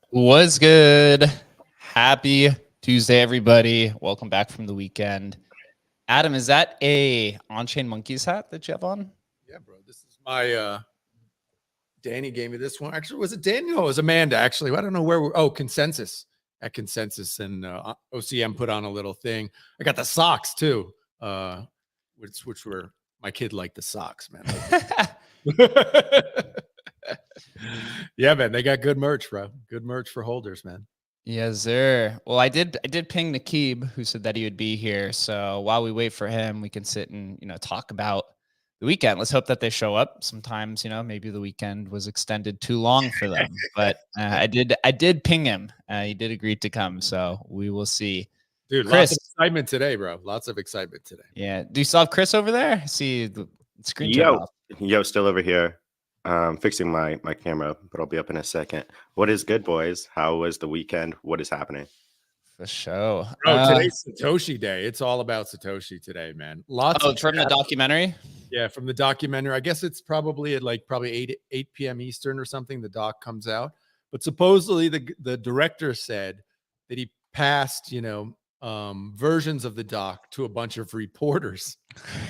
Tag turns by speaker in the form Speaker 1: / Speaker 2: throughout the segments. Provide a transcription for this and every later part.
Speaker 1: What's good? Happy Tuesday, everybody. Welcome back from the weekend. Adam, is that a On-Chain Monkeys hat that you have on?
Speaker 2: Yeah, bro. This is my Danny gave me this one. Actually, was it Danny? No, it was Amanda, actually. I don't know where we're Consensus. At Consensus, and OCM put on a little thing. I got the socks too. Which were my kid liked the socks, man. Yeah, man, they got good merch, bro. Good merch for holders, man.
Speaker 1: Yes, sir. Well, I did ping Nakib, who said that he would be here. So while we wait for him, we can sit and talk about the weekend. Let's hope that they show up. Sometimes, maybe the weekend was extended too long for them. But I did ping him. He did agree to come. So we will see.
Speaker 2: Dude,
Speaker 1: Chris,
Speaker 2: lots of excitement today, bro. Lots of excitement today.
Speaker 1: Yeah. Do you still have Chris over there? See the screen turned off.
Speaker 3: Yo, still over here. Fixing my camera, but I'll be up in a second. What is good, boys? How was the weekend? What is happening?
Speaker 1: For sure.
Speaker 2: Today's Satoshi Day. It's all about Satoshi today, man. Lots of
Speaker 1: from the documentary?
Speaker 2: Yeah, from the documentary. I guess it's probably at probably 8 p.m. Eastern or something. The doc comes out. But supposedly the director said that he passed, versions of the doc to a bunch of reporters.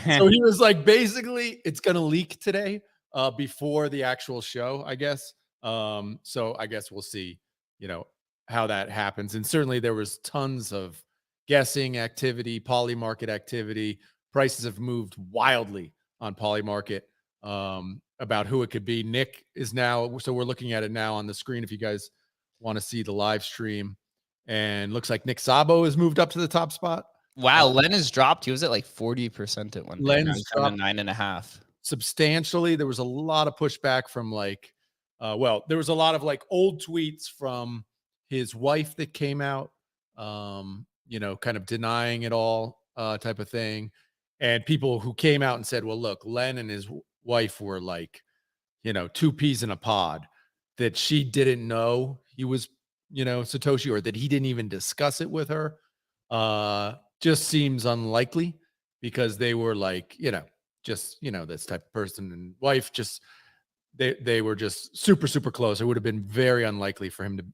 Speaker 2: So he was like, basically, it's going to leak today. Before the actual show, I guess. So I guess we'll see, how that happens. And certainly there was tons of guessing activity, poly market activity. Prices have moved wildly on poly market about who it could be. Nick is now, so we're looking at it now on the screen if you guys want to see the live stream. And looks like Nick Szabo has moved up to the top spot.
Speaker 1: Wow, Len has dropped. He was at like 40% at one day. Now
Speaker 2: Len's
Speaker 1: he's down to
Speaker 2: dropped
Speaker 1: 9.5.
Speaker 2: substantially. There was a lot of pushback from like, there was a lot of like old tweets from his wife that came out, kind of denying it all, type of thing. And people who came out and said, well, look, Len and his wife were like, two peas in a pod, that she didn't know he was, Satoshi, or that he didn't even discuss it with her. Just seems unlikely, because they were like, just, this type of person and wife, just they were just super, super close. It would have been very unlikely for him to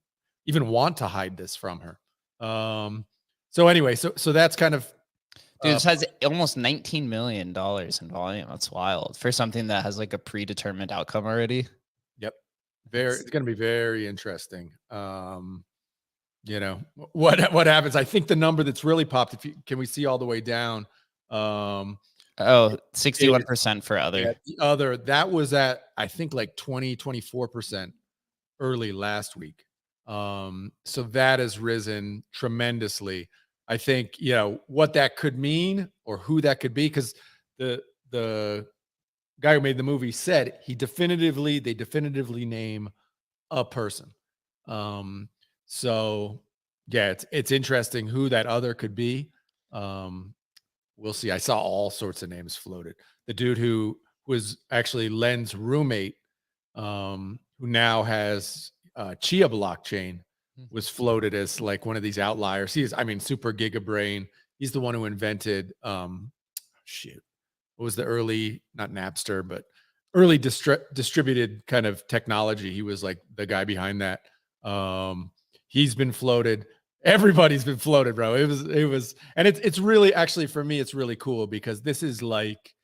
Speaker 2: even want to hide this from her. So anyway, so that's kind of,
Speaker 1: Dude, this has almost $19 million in volume. That's wild for something that has like a predetermined outcome already.
Speaker 2: yep. It's going to be very interesting. What happens. I think the number that's really popped, can we see all the way down?
Speaker 1: 61% for other.
Speaker 2: Yeah, the other, that was at, I think, like 24% early last week. So that has risen tremendously. I think, what that could mean, or who that could be, because the guy who made the movie said they definitively name a person. So yeah, it's interesting who that other could be. We'll see. I saw all sorts of names floated. The dude who was actually Len's roommate, who now has Chia blockchain, was floated as like one of these outliers. Super giga brain. He's the one who invented what was the early, not Napster, but early distributed kind of technology. He was like the guy behind that. He's been floated. Everybody's been floated, bro. It was, and it's really, actually, for me, it's really cool, because this is like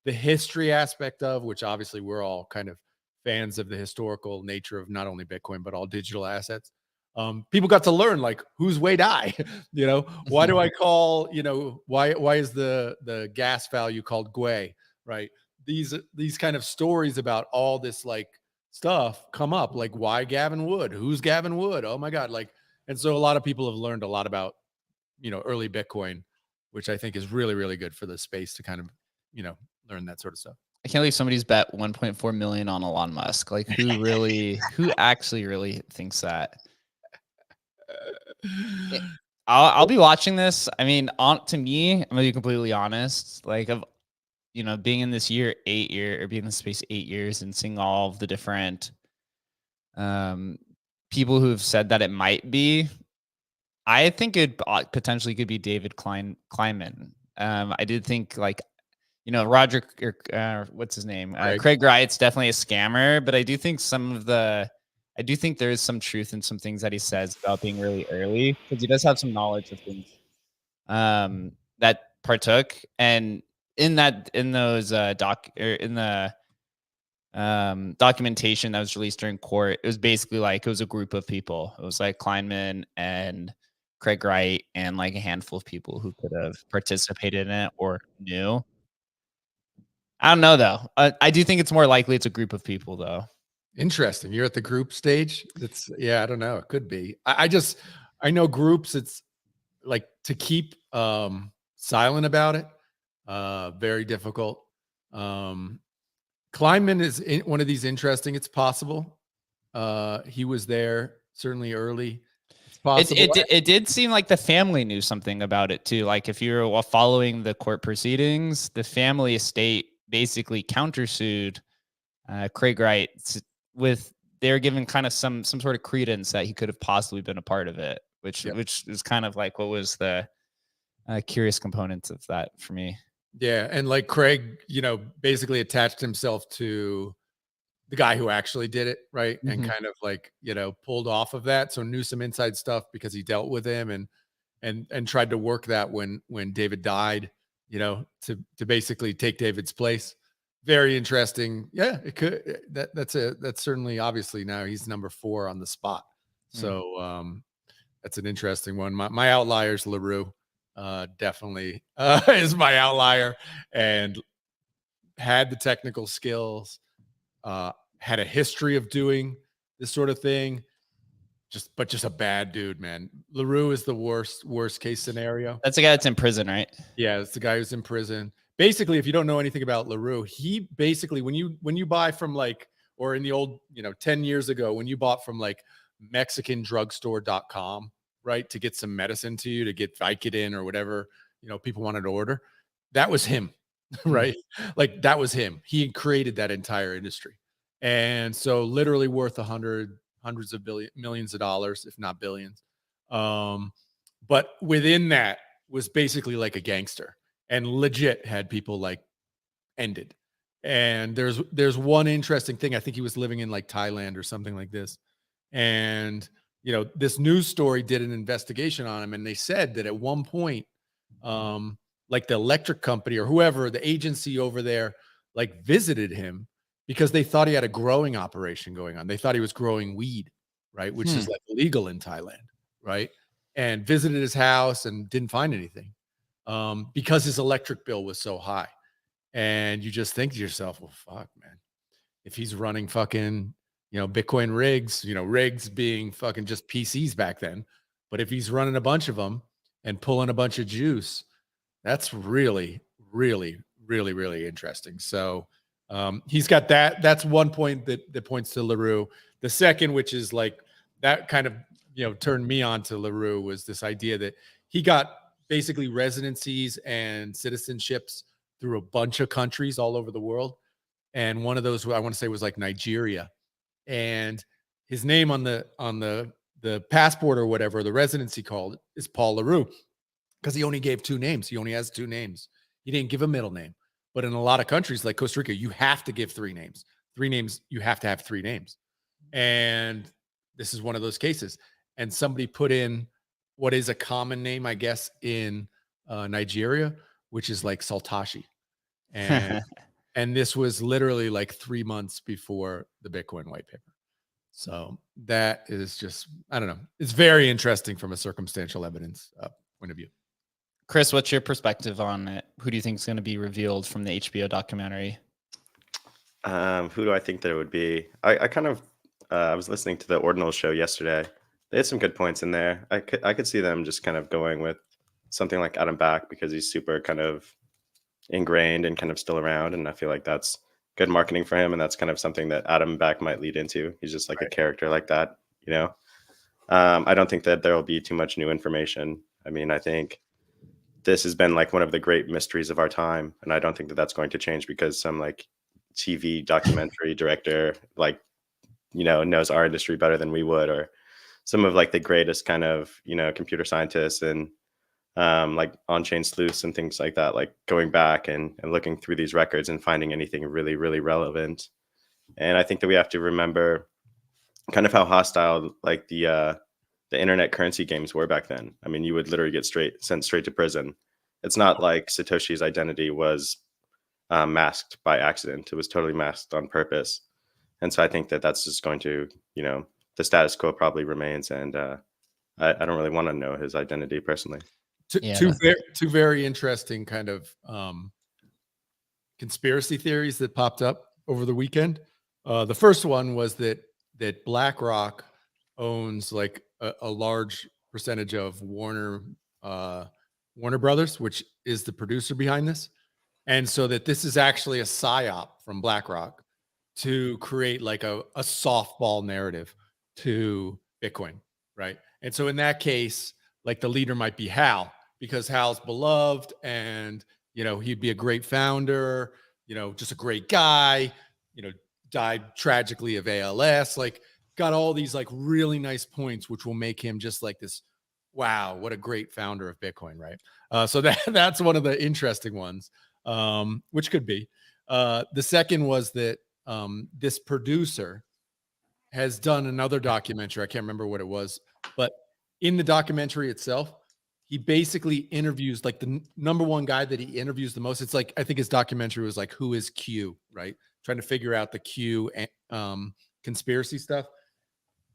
Speaker 2: the history aspect of, which obviously we're all kind of fans of the historical nature of not only Bitcoin, but all digital assets. People got to learn, like, who's Wei Dai? Why do I call, why is the gas value called Gwei, right? These kind of stories about all this like stuff come up, like, why Gavin Wood? Who's Gavin Wood? Oh my God. Like, and so a lot of people have learned a lot about, early Bitcoin, which I think is really, really good for the space to kind of, learn that sort of stuff.
Speaker 1: I can't believe somebody's bet 1.4 million on Elon Musk. Like, who actually really thinks that? I'll be watching this. I mean, to me, I'm gonna be completely honest. Like, of being in this being in the space 8 years, and seeing all of the different people who've said that it might be, I think it potentially could be David Kleinman. I did think, like, Roger, what's his name? Craig Wright's definitely a scammer, but I do think there is some truth in some things that he says about being really early, because he does have some knowledge of things that partook. And in those documentation that was released during court, it was basically like, it was a group of people. It was like Kleinman and Craig Wright and like a handful of people who could have participated in it or knew. I don't know, though. I do think it's more likely it's a group of people, though.
Speaker 2: Interesting. You're at the group stage. I don't know. It could be. I know groups, it's like, to keep silent about it, very difficult. Kleinman is one of these interesting. It's possible. He was there certainly early. It's possible.
Speaker 1: It did seem like the family knew something about it too. Like, if you were following the court proceedings, the family estate basically countersued Craig Wright they're giving kind of some sort of credence that he could have possibly been a part of it, which is kind of like what was the curious components of that for me.
Speaker 2: Yeah, and like Craig, basically attached himself to the guy who actually did it, right? Mm-hmm. And kind of like, pulled off of that. So knew some inside stuff because he dealt with him, and tried to work that when David died, to basically take David's place. Very interesting. Yeah, it could. That's certainly, obviously now he's number 4 on the spot. So that's an interesting one. My outliers, LaRue, definitely is my outlier, and had the technical skills, had a history of doing this sort of thing. just a bad dude, man. LaRue is the worst case scenario.
Speaker 1: That's the guy that's in prison, right?
Speaker 2: Yeah, it's the guy who's in prison. Basically, if you don't know anything about LaRue, he basically when you buy from like, or in the old, 10 years ago, when you bought from like MexicanDrugstore.com, right, to get some medicine to you, to get Vicodin or whatever, people wanted to order, that was him, right? Like that was him. He created that entire industry. And so literally worth hundreds of millions of dollars, if not billions. But within that was basically like a gangster and legit had people like ended. And there's one interesting thing. I think he was living in like Thailand or something like this. And, this news story did an investigation on him. And they said that at one point, like the electric company or whoever, the agency over there, like visited him because they thought he had a growing operation going on. They thought he was growing weed, right? Which is like illegal in Thailand, right? And visited his house and didn't find anything because his electric bill was so high. And you just think to yourself, well, fuck, man, if he's running fucking, Bitcoin rigs, rigs being fucking just PCs back then. But if he's running a bunch of them and pulling a bunch of juice, that's really, really, really, really interesting. So he's got that. That's one point that points to LaRue. The second, which is like that kind of, turned me on to LaRue, was this idea that he got basically residencies and citizenships through a bunch of countries all over the world. And one of those, I want to say, was like Nigeria. And his name on the passport or whatever, the residency called, is Paul LaRue, because he only gave two names. He only has two names. He didn't give a middle name. But in a lot of countries like Costa Rica, you have to give three names. Three names, you have to have three names. And this is one of those cases. And somebody put in what is a common name, I guess, in Nigeria, which is like Saltashi. And this was literally like 3 months before the Bitcoin white paper. So that is just, I don't know. It's very interesting from a circumstantial evidence point of view.
Speaker 1: Chris, what's your perspective on it? Who do you think is going to be revealed from the HBO documentary?
Speaker 3: Who do I think that it would be? I kind of I was listening to the Ordinal show yesterday. They had some good points in there. I could see them just kind of going with something like Adam Back because he's super kind of ingrained and kind of still around, and I feel like that's good marketing for him, and that's kind of something that Adam Back might lead into. He's just like a character like that, I don't think that there will be too much new information. I mean, I think this has been like one of the great mysteries of our time, and I don't think that that's going to change because some like TV documentary director like knows our industry better than we would, or some of like the greatest kind of computer scientists and like on-chain sleuths and things like that, like going back and looking through these records and finding anything really, really relevant. And I think that we have to remember kind of how hostile like the internet currency games were back then. I mean, you would literally get sent straight to prison. It's not like Satoshi's identity was masked by accident. It was totally masked on purpose. And so I think that that's just going to, the status quo probably remains. And I don't really want to know his identity personally.
Speaker 2: Two very interesting kind of conspiracy theories that popped up over the weekend. The first one was that BlackRock owns like a large percentage of Warner Brothers, which is the producer behind this, and so that this is actually a psyop from BlackRock to create like a softball narrative to Bitcoin, right? And so in that case, like the leader might be Hal, because Hal's beloved and, he'd be a great founder, just a great guy, died tragically of ALS, like got all these like really nice points, which will make him just like this, wow, what a great founder of Bitcoin, right? So that's one of the interesting ones, which could be. The second was that this producer has done another documentary. I can't remember what it was, but in the documentary itself, he basically interviews like the number one guy that he interviews the most. It's like, I think his documentary was like, who is Q, right? Trying to figure out the Q conspiracy stuff.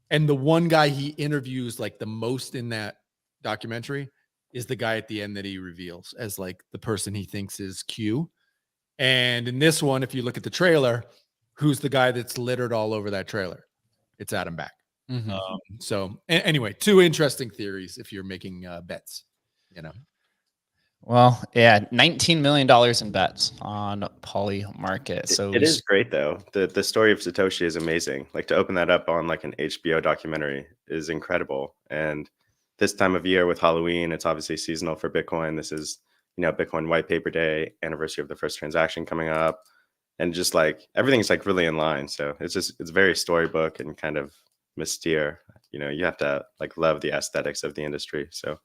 Speaker 2: And the one guy he interviews like the most in that documentary is the guy at the end that he reveals as like the person he thinks is Q. And in this one, if you look at the trailer, who's the guy that's littered all over that trailer? It's Adam Back.
Speaker 1: Mhm.
Speaker 2: So anyway, two interesting theories if you're making bets, you know.
Speaker 1: Well, yeah, $19 million in bets on Poly Market. So
Speaker 3: It is great though. The story of Satoshi is amazing. Like to open that up on like an HBO documentary is incredible. And this time of year with Halloween, it's obviously seasonal for Bitcoin. This is, Bitcoin white paper day, anniversary of the first transaction coming up. And just like everything's like really in line. So it's very storybook and kind of mystere. You have to like love the aesthetics of the industry. So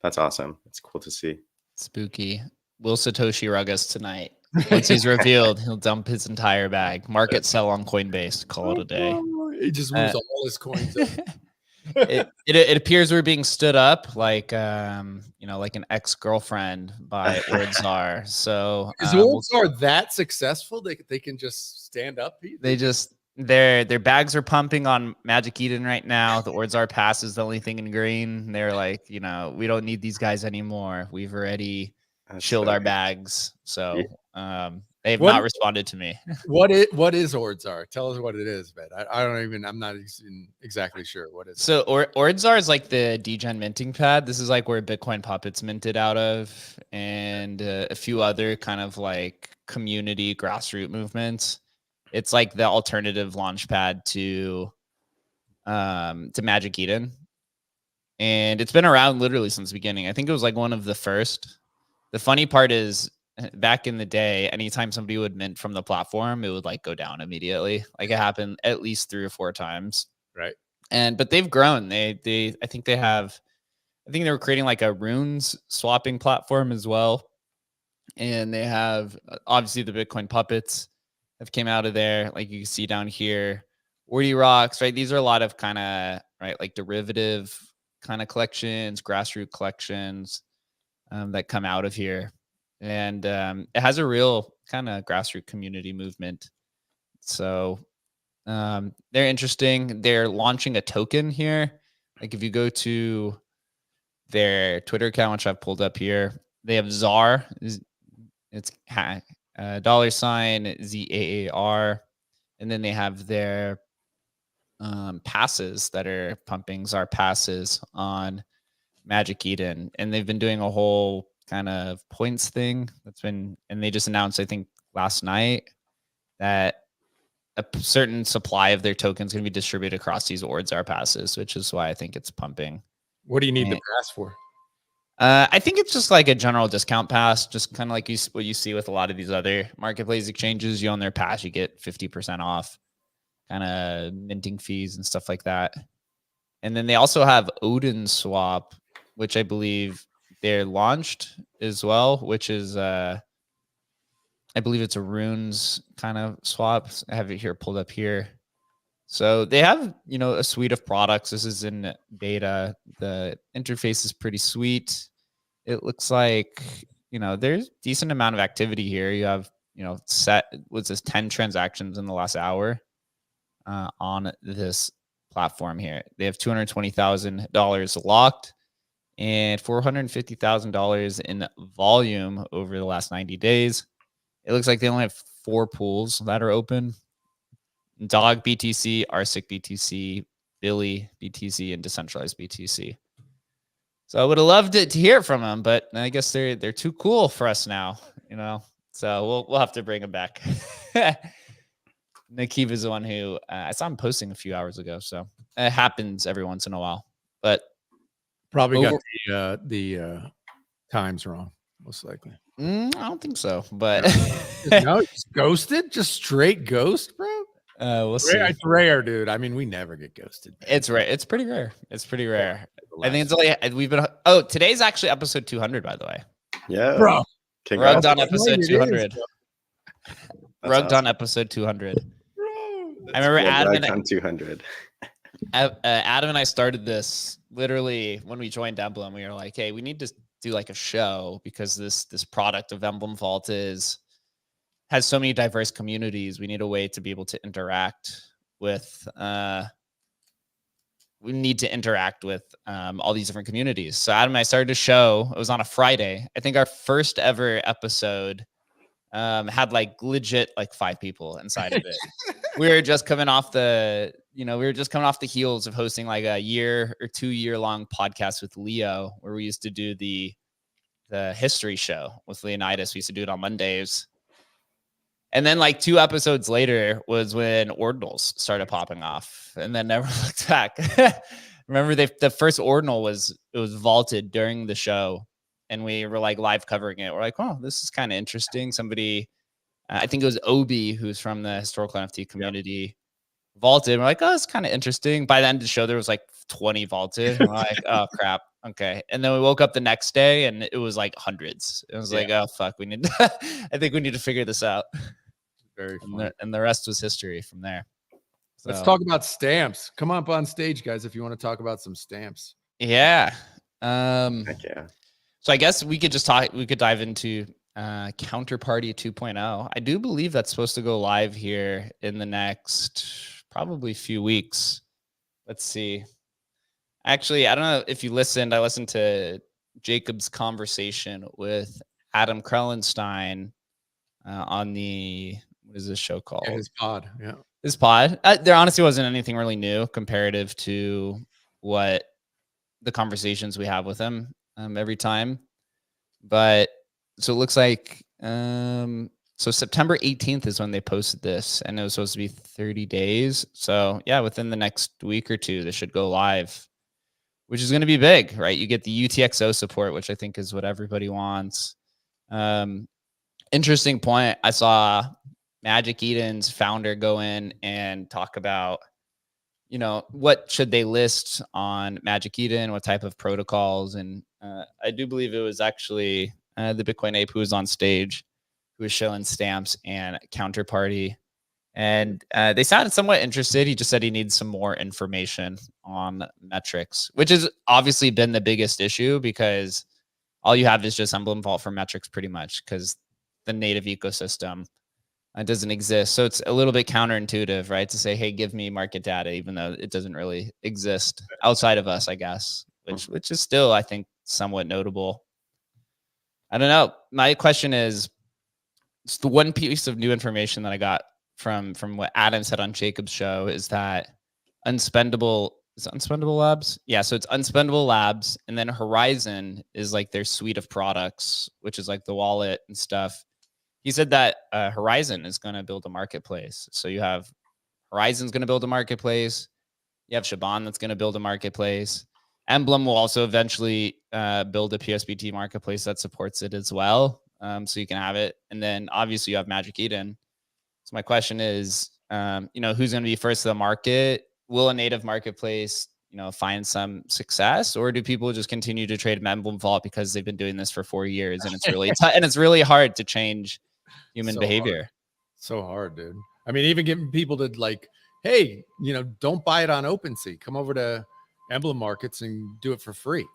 Speaker 3: that's awesome. It's cool to see.
Speaker 1: spooky. Will Satoshi rug us tonight? Once he's revealed, he'll dump his entire bag. Market sell on Coinbase. Call it a day.
Speaker 2: He just moves all his coins up.
Speaker 1: It appears we're being stood up like like an ex-girlfriend by Ordzar. So
Speaker 2: Is Ordzar that successful? They can just stand up.
Speaker 1: Their bags are pumping on Magic Eden right now. The Ordzar pass is the only thing in green. They're like, we don't need these guys anymore. We've already chilled our bags. So they have not responded to me.
Speaker 2: What is Ordzar? Tell us what it is, man. I'm not exactly sure what is.
Speaker 1: So Ordzar is like the degen minting pad. This is like where Bitcoin Puppet's minted out of, and a few other kind of like community grassroots movements. It's like the alternative launch pad to Magic Eden. And it's been around literally since the beginning. I think it was like one of the first. The funny part is back in the day, anytime somebody would mint from the platform, it would like go down immediately. Like it happened at least 3 or 4 times.
Speaker 2: Right.
Speaker 1: But they've grown. I think they were creating like a runes swapping platform as well. And they have obviously the Bitcoin puppets have came out of there. Like you can see down here, Wordy Rocks, right? These are a lot of kind of like derivative kind of collections, grassroots collections that come out of here. And it has a real kind of grassroots community movement. So they're interesting. They're launching a token here. Like if you go to their Twitter account, which I've pulled up here, they have ZAR. It's $ZAAR. And then they have their passes that are pumping ZAR passes on Magic Eden. And they've been doing a whole kind of points thing and they just announced, I think last night, that a certain supply of their tokens going to be distributed across these Ordzar passes, which is why I think it's pumping.
Speaker 2: What do you need the pass for?
Speaker 1: I think it's just like a general discount pass, just kind of like what you see with a lot of these other marketplace exchanges. You own their pass, you get 50% off, kind of minting fees and stuff like that. And then they also have Odin Swap, which I believe they're launched as well, which is I believe it's a runes kind of swap. I have it here pulled up here. So they have, a suite of products. This is in beta. The interface is pretty sweet. It looks like, there's decent amount of activity here. You have, set, what's this, 10 transactions in the last hour on this platform here. They have $220,000 locked and $450,000 in volume over the last 90 days. It looks like they only have 4 pools that are open. Dog BTC, RSIC BTC, Billy BTC, and Decentralized BTC. So I would have loved it to hear from them, but I guess they're too cool for us now, So we'll have to bring them back. Nakeeb is the one who I saw him posting a few hours ago, so it happens every once in a while. But
Speaker 2: probably got the times wrong, most likely.
Speaker 1: I don't think so, but
Speaker 2: no, just ghosted, just straight ghost, bro.
Speaker 1: We'll see.
Speaker 2: It's rare, dude. I mean, we never get ghosted. Man.
Speaker 1: It's rare. It's pretty rare. I think it's only today's actually episode 200, by the way.
Speaker 3: Yeah,
Speaker 2: bro.
Speaker 1: Rugged on episode 200. Rugged on episode 200. I remember Adam
Speaker 3: on 200.
Speaker 1: Adam and I started this literally when we joined Emblem. We were like, hey, we need to do like a show because this product of Emblem Vault has so many diverse communities. We need a way to be able to interact with all these different communities. So Adam and I started a show. It was on a Friday. I think our first ever episode had like legit like 5 people inside of it. we were just coming off the heels of hosting like a 2-year long podcast with Leo, where we used to do the history show with Leonidas. We used to do it on Mondays. And then like 2 episodes later was when ordinals started popping off, and then never looked back. Remember, the first ordinal was vaulted during the show, and we were like live covering it. We're like, oh, this is kind of interesting. Somebody, I think it was Obi, who's from the historical NFT community, vaulted. We're like, oh, it's kind of interesting. By the end of the show, there was like 20 vaulted. We're like, oh crap. Okay. And then we woke up the next day and it was like hundreds. It was like, oh fuck, we need to, I think we need to figure this out.
Speaker 2: Very fun.
Speaker 1: And the rest was history from there. So,
Speaker 2: let's talk about stamps. Come up on stage, guys, if you want to talk about some stamps.
Speaker 1: Yeah.
Speaker 3: Heck yeah.
Speaker 1: So I guess we could dive into Counterparty 2.0. I do believe that's supposed to go live here in the next probably few weeks. Let's see. Actually, I don't know if you listened. I listened to Jacob's conversation with Adam Krellenstein on the, what is this show called?
Speaker 2: Yeah, his pod. Yeah.
Speaker 1: His pod. There honestly wasn't anything really new comparative to what the conversations we have with him every time. But so it looks like, so September 18th is when they posted this, and it was supposed to be 30 days. So yeah, within the next week or two, this should go live, which is going to be big, right? You get the UTXO support, which I think is what everybody wants. Interesting point. I saw Magic Eden's founder go in and talk about, you know, what should they list on Magic Eden, what type of protocols. And I do believe it was actually the Bitcoin Ape who was on stage, who was showing stamps and Counterparty. And they sounded somewhat interested. He just said he needs some more information on metrics, which has obviously been the biggest issue, because all you have is just Emblem Vault for metrics pretty much, because the native ecosystem doesn't exist. So it's a little bit counterintuitive, right? To say, hey, give me market data, even though it doesn't really exist outside of us, I guess, which is still, I think, somewhat notable. I don't know. My question is, it's the one piece of new information that I got from what Adam said on Jacob's show is that Unspendable Labs? Yeah, so it's Unspendable Labs, and then Horizon is like their suite of products, which is like the wallet and stuff. He said that Horizon is going to build a marketplace. So you have Horizon's going to build a marketplace. You have Shaban that's going to build a marketplace. Emblem will also eventually build a PSBT marketplace that supports it as well. So you can have it. And then obviously you have Magic Eden. So my question is, you know, who's going to be first to the market? Will a native marketplace, you know, find some success, or do people just continue to trade Emblem Vault because they've been doing this for 4 years and it's really and it's really hard to change human behavior?
Speaker 2: Hard. So hard, dude. I mean, even getting people to like, hey, you know, don't buy it on OpenSea. Come over to Emblem Markets and do it for free.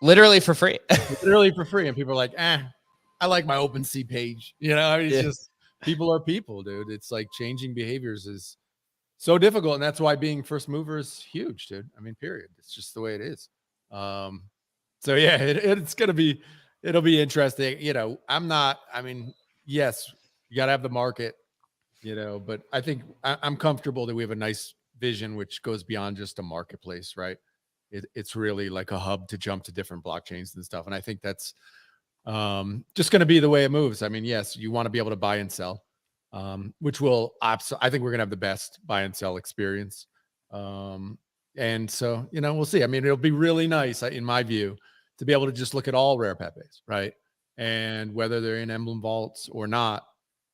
Speaker 1: Literally for free.
Speaker 2: Literally for free. And people are like, I like my OpenSea page. You know, I mean, it's just people are people, dude. It's like changing behaviors is so difficult. And that's why being first mover is huge, dude. I mean, period. It's just the way it is. So yeah, it'll be interesting. You know, yes, you got to have the market, you know, but I think I'm comfortable that we have a nice vision, which goes beyond just a marketplace, right? It's really like a hub to jump to different blockchains and stuff. And I think that's just going to be the way it moves. I mean, yes, you want to be able to buy and sell, which will, I think we're going to have the best buy and sell experience. And so, you know, we'll see. I mean, it'll be really nice, in my view, to be able to just look at all rare Pepes, right? And whether they're in Emblem Vaults or not,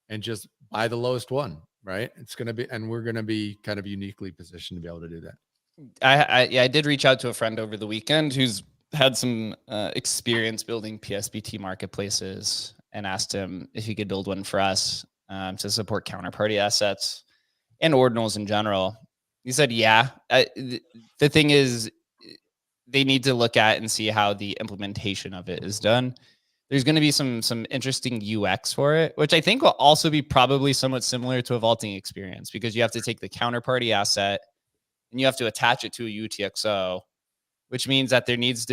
Speaker 2: and just buy the lowest one, right? It's going to be, and we're going to be kind of uniquely positioned to be able to do that.
Speaker 1: I did reach out to a friend over the weekend who's had some experience building PSBT marketplaces, and asked him if he could build one for us to support counterparty assets and ordinals in general. He said, yeah. The thing is, they need to look at and see how the implementation of it is done. There's going to be some interesting UX for it, which I think will also be probably somewhat similar to a vaulting experience, because you have to take the counterparty asset and you have to attach it to a UTXO, which means that there's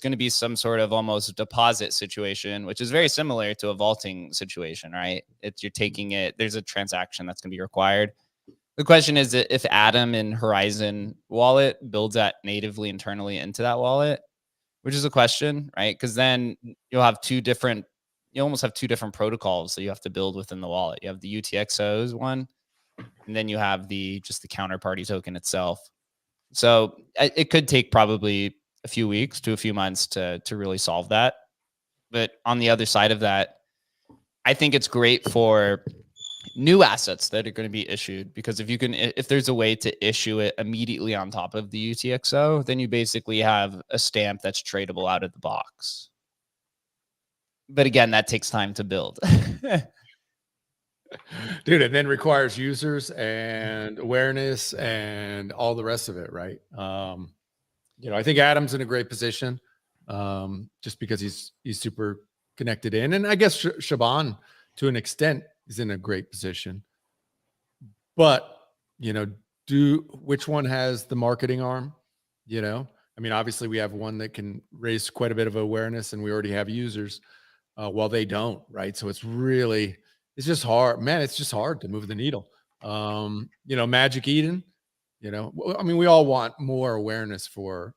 Speaker 1: going to be some sort of almost deposit situation, which is very similar to a vaulting situation, right? You're taking it, there's a transaction that's going to be required. The question is if Atom and Horizon wallet builds that natively internally into that wallet, which is a question, right? Because then you'll have you almost have two different protocols that you have to build within the wallet. You have the UTXOs one, and then you have just the counterparty token itself. So it could take probably a few weeks to a few months to really solve that. But on the other side of that, I think it's great for new assets that are going to be issued, because if there's a way to issue it immediately on top of the UTXO, then you basically have a stamp that's tradable out of the box. But again, that takes time to build.
Speaker 2: Dude, and then requires users and awareness and all the rest of it, right? I think Adam's in a great position, just because he's super connected in, and I guess Shaban to an extent is in a great position. But which one has the marketing arm? I mean, obviously we have one that can raise quite a bit of awareness, and we already have users, while they don't, right? So it's just hard, man. It's just hard to move the needle. Magic Eden, I mean, we all want more awareness for,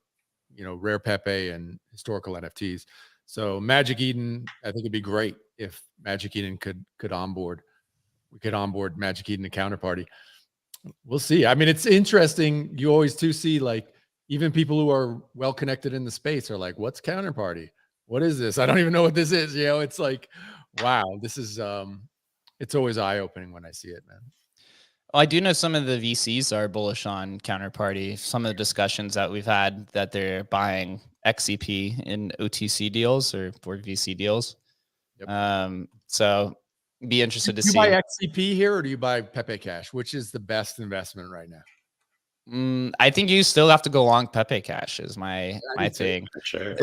Speaker 2: rare Pepe and historical NFTs. So Magic Eden, I think it'd be great if Magic Eden could onboard. We could onboard Magic Eden to Counterparty. We'll see. I mean, it's interesting. You always do see, like, even people who are well connected in the space are like, "What's Counterparty? What is this? I don't even know what this is." It's like, wow, this is it's always eye-opening when I see it, man.
Speaker 1: Well, I do know some of the VCs are bullish on Counterparty. Some of the discussions that we've had, that they're buying XCP in OTC deals or for VC deals. Yep. So be interested to see.
Speaker 2: Do you buy XCP here, or do you buy Pepe Cash? Which is the best investment right now?
Speaker 1: I think you still have to go long Pepe Cash is my thing.
Speaker 3: Sure.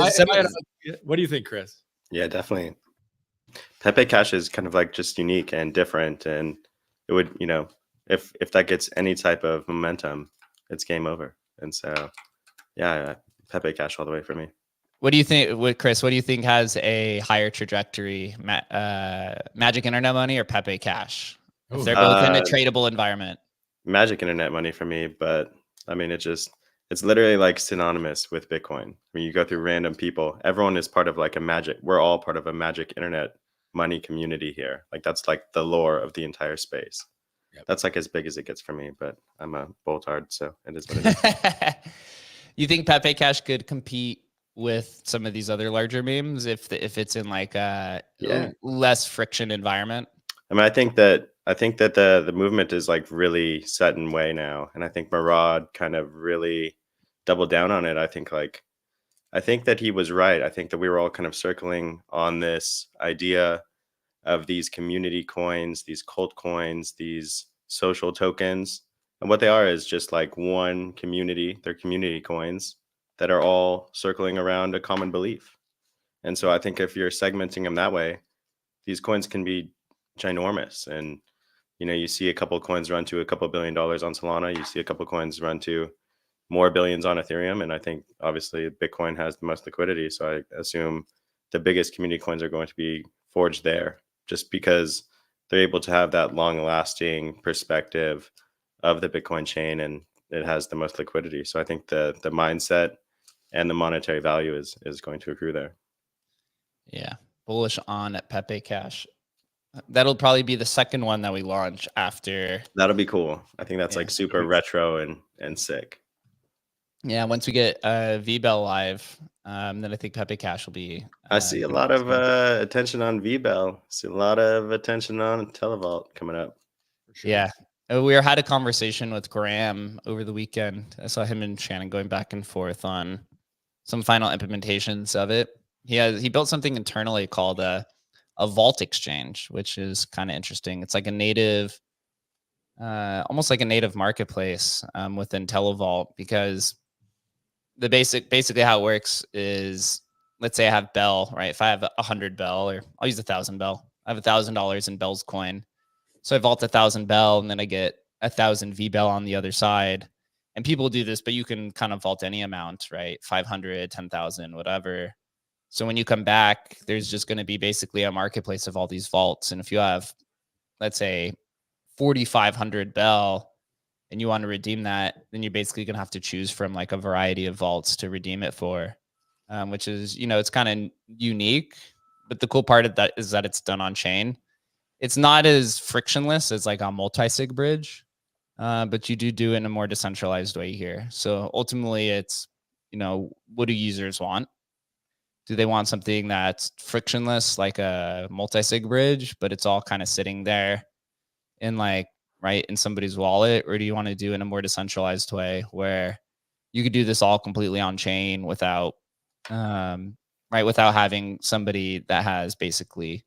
Speaker 2: What do you think, Chris?
Speaker 3: Yeah, definitely. Pepe Cash is kind of like just unique and different, and it would, if that gets any type of momentum, it's game over. And so, yeah, Pepe Cash all the way for me.
Speaker 1: What do you think, Chris? What do you think has a higher trajectory, Magic Internet Money or Pepe Cash? If they're both in a tradable environment.
Speaker 3: Magic Internet Money for me, but I mean, it's literally like synonymous with Bitcoin. When you go through random people, everyone is part of like we're all part of a Magic Internet Money community here. Like, that's like the lore of the entire space. Yep. That's like as big as it gets for me, but I'm a boltard, so it is what it is.
Speaker 1: You think Pepe Cash could compete with some of these other larger memes if it's in like a less friction environment?
Speaker 3: I mean, I think that the movement is like really set in way now, and I think Murad kind of really doubled down on it. I think that he was right. I think that we were all kind of circling on this idea of these community coins, these cult coins, these social tokens. And what they are is just like one community. They're community coins that are all circling around a common belief. And so I think if you're segmenting them that way, these coins can be ginormous. And, you see a couple of coins run to a couple $1 billion on Solana. You see a couple of coins run to more billions on Ethereum. And I think obviously Bitcoin has the most liquidity. So I assume the biggest community coins are going to be forged there, just because they're able to have that long lasting perspective of the Bitcoin chain, and it has the most liquidity. So I think the mindset and the monetary value is going to accrue there.
Speaker 1: Yeah. Bullish on Pepe Cash. That'll probably be the second one that we launch after.
Speaker 3: That'll be cool. I think that's like super retro and sick.
Speaker 1: Yeah, once we get VBell live, then I think Pepe Cash will be.
Speaker 3: I see a lot of attention on VBell. See a lot of attention on Televault coming up.
Speaker 1: Sure. Yeah, we had a conversation with Graham over the weekend. I saw him and Shannon going back and forth on some final implementations of it. He built something internally called a vault exchange, which is kind of interesting. It's like a native, almost like a native marketplace within Televault, because the basically how it works is, let's say I have Bell, right? If I have 100 Bell, or I'll use 1,000 Bell, I have $1,000 in Bell's coin. So I vault 1,000 Bell, and then I get 1,000 VBell on the other side. And people do this, but you can kind of vault any amount, right? 500, 10,000, whatever. So when you come back, there's just going to be basically a marketplace of all these vaults. And if you have, let's say, 4,500 Bell, and you want to redeem that, then you're basically going to have to choose from like a variety of vaults to redeem it for, which is, it's kind of unique. But the cool part of that is that it's done on chain. It's not as frictionless as like a multi-sig bridge, but you do it in a more decentralized way here. So ultimately, it's, what do users want? Do they want something that's frictionless, like a multi-sig bridge, but it's all kind of sitting there in like, right, in somebody's wallet? Or do you want to do it in a more decentralized way where you could do this all completely on chain without, without having somebody that has basically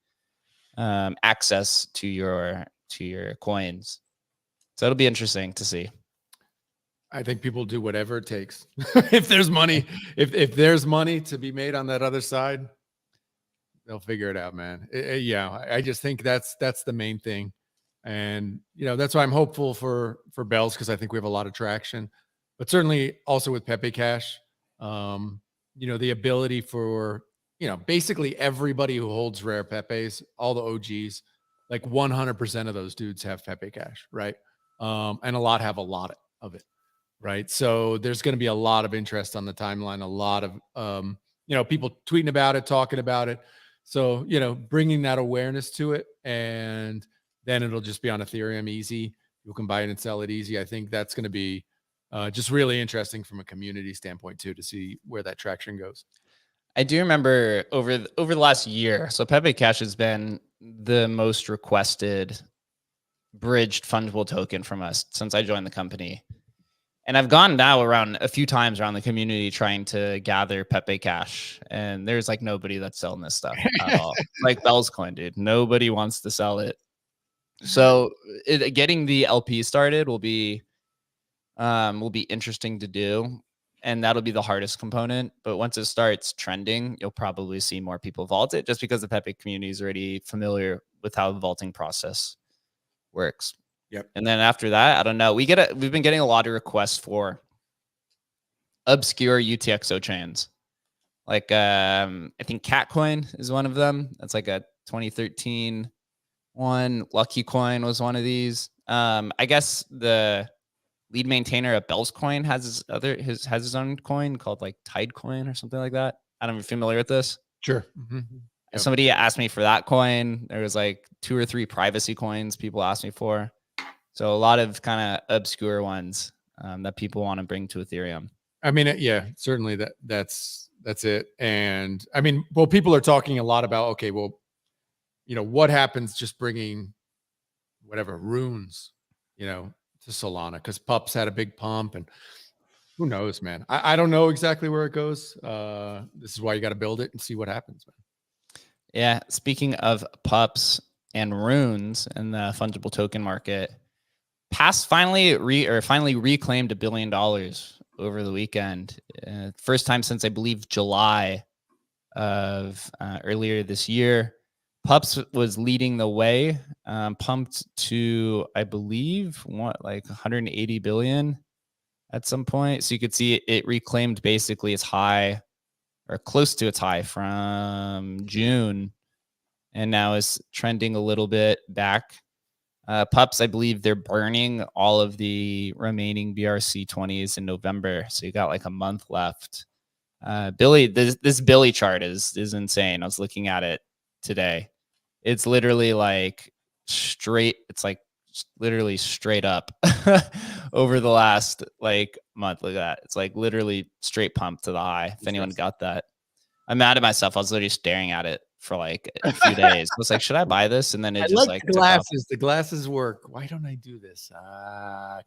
Speaker 1: access to your coins? So it'll be interesting to see.
Speaker 2: I think people do whatever it takes. If there's money, if there's money to be made on that other side, they'll figure it out, man. Yeah, I just think that's the main thing. And that's why I'm hopeful for Bells, because I think we have a lot of traction. But certainly also with Pepe Cash, the ability for basically everybody who holds rare Pepes, all the OGs, like 100% of those dudes have Pepe Cash, right? And a lot have a lot of it, right? So there's going to be a lot of interest on the timeline, a lot of people tweeting about it, talking about it. So bringing that awareness to it, and then it'll just be on Ethereum easy. You can buy it and sell it easy. I think that's going to be just really interesting from a community standpoint too, to see where that traction goes.
Speaker 1: I do remember over the last year, so Pepe Cash has been the most requested bridged fungible token from us since I joined the company. And I've gone now around a few times around the community trying to gather Pepe Cash, and there's like nobody that's selling this stuff at all. Like Bell's Coin, dude. Nobody wants to sell it. So getting the LP started will be interesting to do, and that'll be the hardest component. But once it starts trending, you'll probably see more people vault it, just because the Pepe community is already familiar with how the vaulting process works.
Speaker 2: Yep.
Speaker 1: And then after that, I don't know. We've been getting a lot of requests for obscure UTXO chains. Like I think Catcoin is one of them. That's like a 2013 one. Lucky Coin was one of these. I guess the lead maintainer at Bell's Coin has his own coin called like Tide Coin or something like that. I don't know if you're familiar with this.
Speaker 2: Sure. Mm-hmm.
Speaker 1: Yep. Somebody asked me for that coin. There was like 2 or 3 privacy coins people asked me for. So a lot of kind of obscure ones that people want to bring to Ethereum.
Speaker 2: I mean, yeah, certainly that's it. And I mean, well, people are talking a lot about, okay, well, what happens just bringing whatever runes, to Solana, because Pups had a big pump, and who knows, man. I don't know exactly where it goes. This is why you got to build it and see what happens, man.
Speaker 1: Yeah. Speaking of Pups and runes in the fungible token market, finally reclaimed $1 billion over the weekend. First time since I believe July of earlier this year. Pups was leading the way, pumped to, I believe, like 180 billion at some point. So you could see it reclaimed basically its high, or close to its high, from June, and now is trending a little bit back. Pups, I believe they're burning all of the remaining BRC20s in November, so you got like a month left. Billy, this Billy chart is insane. I was looking at it today. It's literally like straight. It's like literally straight up over the last like month. Look at that. It's like literally straight pump to the high. If anyone got that, I'm mad at myself. I was literally staring at it for like a few days. I was like, should I buy this? And then it just like
Speaker 2: the glasses. The glasses work. Why don't I do this?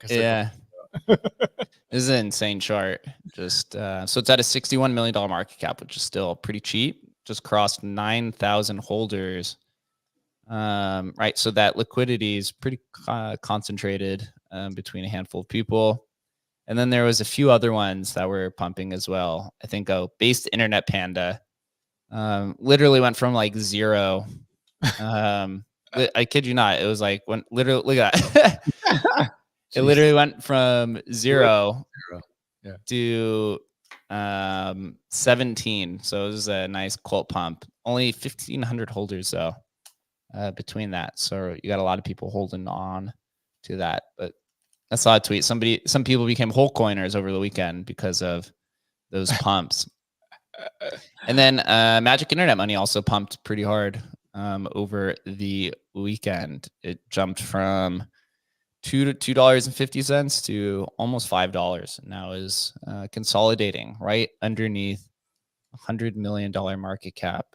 Speaker 1: Yeah. This is an insane chart. Just so it's at a $61 million market cap, which is still pretty cheap. Just crossed 9,000 holders. Right. So that liquidity is pretty concentrated between a handful of people. And then there was a few other ones that were pumping as well. I think Based Internet Panda literally went from like zero. I kid you not. It was like when literally, look at that. It literally went from zero
Speaker 2: yeah.
Speaker 1: to 17. So it was a nice cult pump. Only 1,500 holders though between that. So you got a lot of people holding on to that. But I saw a tweet. Some people became whole coiners over the weekend because of those pumps. And then Magic Internet Money also pumped pretty hard over the weekend. It jumped from $2.50 to almost $5. Now is consolidating right underneath $100 million market cap.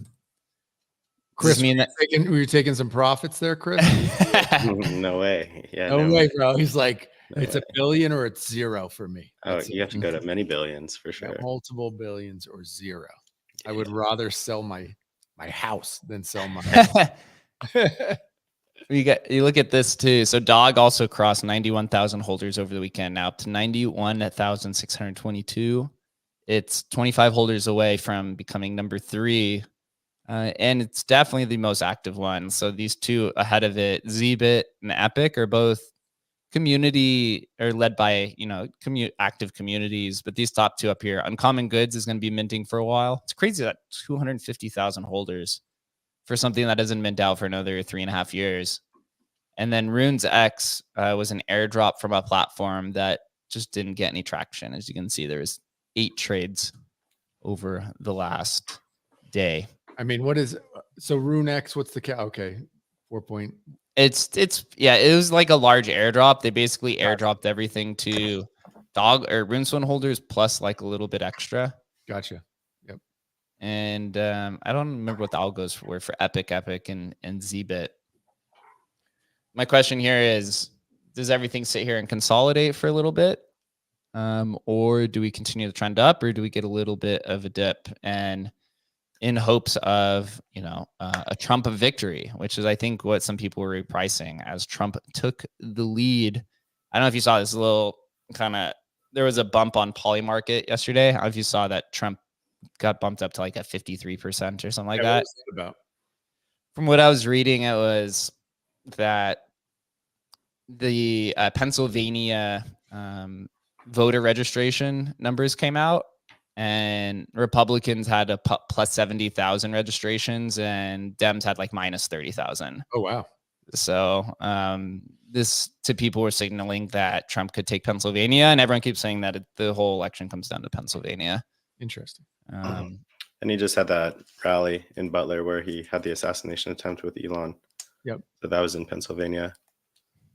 Speaker 2: Chris,
Speaker 1: mean that
Speaker 2: were you taking some profits there, Chris?
Speaker 3: No way. Yeah.
Speaker 2: No way, bro. He's like,
Speaker 3: No
Speaker 2: it's
Speaker 3: way.
Speaker 2: $1 billion or it's zero for me.
Speaker 3: Oh,
Speaker 2: That's
Speaker 3: you have to go to many billions for
Speaker 2: Yeah,
Speaker 3: sure.
Speaker 2: multiple billions or zero. I would rather sell my house than sell my.
Speaker 1: you look at this too. So Dog also crossed 91,000 holders over the weekend, now up to 91,622. It's 25 holders away from becoming number 3. And it's definitely the most active one. So these two ahead of it, Zbit and Epic, are both community or led by, active communities. But these top two up here, Uncommon Goods is going to be minting for a while. It's crazy that 250,000 holders for something that doesn't mint out for another 3.5 years. And then Runes X was an airdrop from a platform that just didn't get any traction. As you can see, there's 8 trades over the last day.
Speaker 2: I mean, what is so Rune X? What's the okay? 4 point.
Speaker 1: It was like a large airdrop. They basically airdropped everything to Dog or RuneSwim holders plus like a little bit extra.
Speaker 2: Gotcha. Yep.
Speaker 1: And I don't remember what the algos were for Epic, and Zbit. My question here is, does everything sit here and consolidate for a little bit? Or do we continue to trend up, or do we get a little bit of a dip and in hopes of, a Trump victory, which is, I think, what some people were repricing as Trump took the lead. I don't know if you saw this little there was a bump on Polymarket yesterday. I don't know if you saw that Trump got bumped up to like a 53% or something like that.
Speaker 2: What was that about?
Speaker 1: From what I was reading, it was that the Pennsylvania voter registration numbers came out, and Republicans had a plus 70,000 registrations, and Dems had like minus 30,000.
Speaker 2: Oh, wow.
Speaker 1: So this to people were signaling that Trump could take Pennsylvania, and everyone keeps saying that the whole election comes down to Pennsylvania.
Speaker 2: Interesting.
Speaker 3: And he just had that rally in Butler where he had the assassination attempt with Elon.
Speaker 2: Yep.
Speaker 3: So that was in Pennsylvania.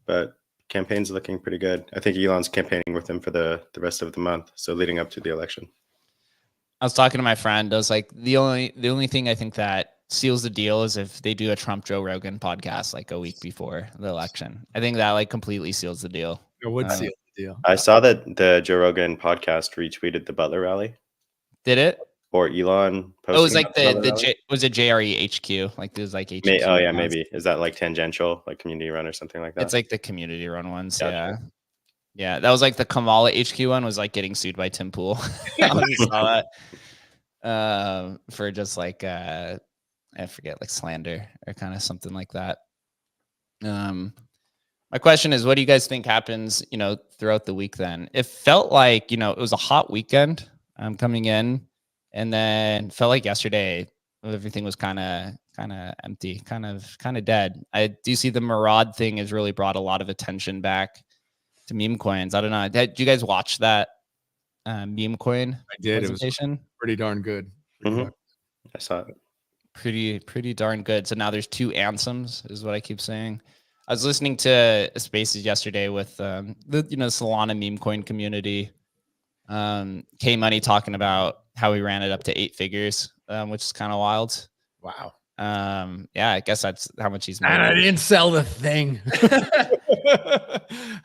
Speaker 3: But campaign's looking pretty good. I think Elon's campaigning with him for the rest of the month, so leading up to the election.
Speaker 1: I was talking to my friend. I was like, the only thing I think that seals the deal is if they do a Trump Joe Rogan podcast like a week before the election. I think that like completely seals the deal.
Speaker 2: It would seal the deal.
Speaker 3: I saw that the Joe Rogan podcast retweeted the Butler rally.
Speaker 1: Did it?
Speaker 3: Or Elon posting.
Speaker 1: Oh, it was like was it JRE HQ? Like there's like HQ.
Speaker 3: Oh yeah, maybe. Is that like tangential, like community run or something like that?
Speaker 1: It's like the community run ones.
Speaker 3: Gotcha.
Speaker 1: Yeah. Yeah, that was like the Kamala HQ one was like getting sued by Tim Pool. I saw that for just like I forget, like slander or kind of something like that. My question is, what do you guys think happens, throughout the week? Then it felt like it was a hot weekend coming in, and then felt like yesterday everything was kind of empty, kind of dead. I do see the Murad thing has really brought a lot of attention back to meme coins. I don't know. Did you guys watch that meme coin?
Speaker 2: I did.
Speaker 1: Presentation?
Speaker 2: It was pretty darn good.
Speaker 3: I saw it.
Speaker 1: Pretty darn good. So now there's 2 anthems, is what I keep saying. I was listening to Spaces yesterday with the Solana meme coin community. K Money talking about how he ran it up to 8 figures, which is kind of wild.
Speaker 2: Wow.
Speaker 1: Yeah, I guess that's how much he's made.
Speaker 2: And I didn't sell the thing.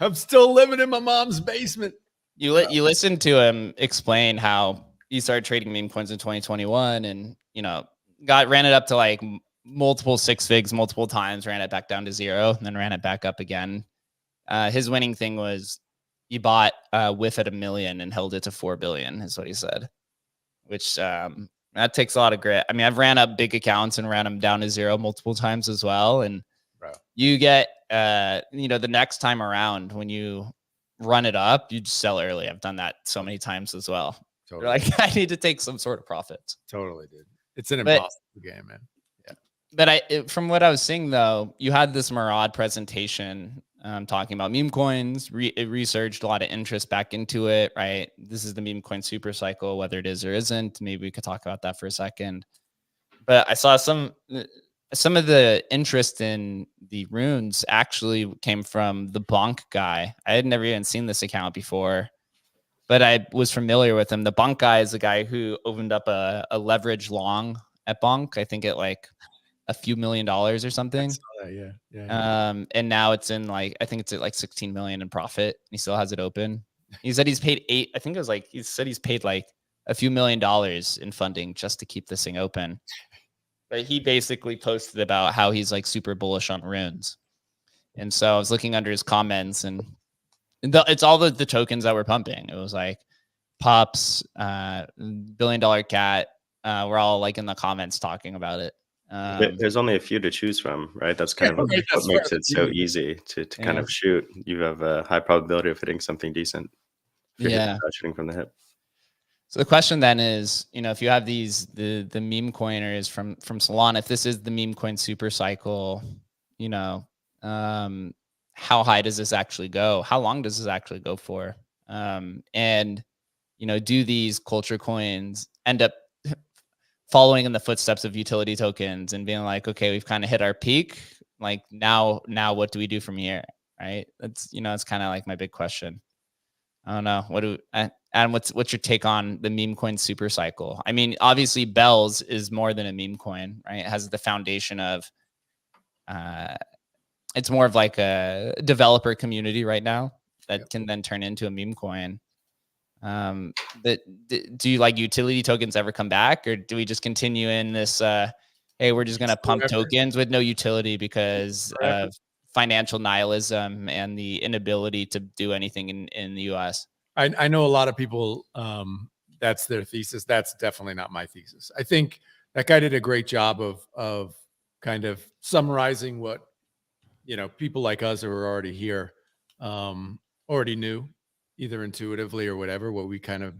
Speaker 2: I'm still living in my mom's basement.
Speaker 1: You listen to him explain how he started trading meme coins in 2021, and ran it up to like multiple 6 figs multiple times, ran it back down to 0, and then ran it back up again. His winning thing was he bought WIF at $1 million and held it to 4 billion, is what he said. Which that takes a lot of grit. I mean, I've ran up big accounts and ran them down to 0 multiple times as well, and you get the next time around when you run it up, you just sell early. I've done that so many times as well. Totally. Like, I need to take some sort of profits.
Speaker 2: Totally, dude. It's an impossible game, man. Yeah.
Speaker 1: But from what I was seeing, though, you had this Murad presentation talking about meme coins. It resurged a lot of interest back into it, right? This is the meme coin super cycle, whether it is or isn't. Maybe we could talk about that for a second. But I saw some of the interest in the runes actually came from the Bonk guy. I had never even seen this account before, but I was familiar with him. The Bonk guy is the guy who opened up a leverage long at Bonk. I think at like a few $1 million or something.
Speaker 2: Yeah.
Speaker 1: And now it's in like, I think it's at like 16 million in profit. He still has it open. He said he's paid I think it was like, he said he's paid like a few $1 million in funding just to keep this thing open. But he basically posted about how he's like super bullish on runes. And so I was looking under his comments, and it's all the tokens that we're pumping. It was like Pops, $1 billion cat. We're all like in the comments talking about it.
Speaker 3: There's only a few to choose from, right? That's kind of what makes it so easy to kind of shoot. You have a high probability of hitting something decent. If you're shooting from the hip.
Speaker 1: So the question then is, if you have the meme coiners from Solana, if this is the meme coin super cycle, how high does this actually go? How long does this actually go for? And do these culture coins end up following in the footsteps of utility tokens and being like, okay, we've kind of hit our peak. Like now what do we do from here? Right. That's, it's kind of like my big question. I don't know. Adam, what's your take on the meme coin super cycle? I mean, obviously Bells is more than a meme coin, right? It has the foundation of, it's more of like a developer community right now that can then turn into a meme coin. But do you like utility tokens ever come back, or do we just continue in this, hey, we're just going to pump tokens with no utility because of financial nihilism and the inability to do anything in the US?
Speaker 2: I know a lot of people, that's their thesis. That's definitely not my thesis. I think that guy did a great job of kind of summarizing what, people like us who are already here, already knew, either intuitively or whatever,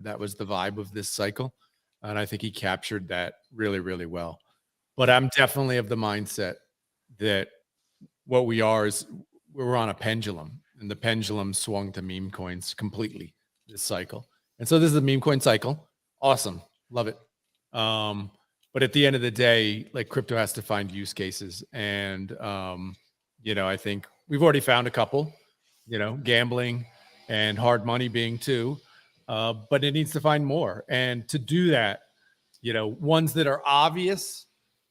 Speaker 2: that was the vibe of this cycle. And I think he captured that really, really well. But I'm definitely of the mindset that what we are is we're on a pendulum, and the pendulum swung to meme coins completely this cycle. And so this is the meme coin cycle. Awesome. Love it. But at the end of the day, like, crypto has to find use cases. And, I think we've already found a couple, gambling and hard money being two, but it needs to find more. And to do that, ones that are obvious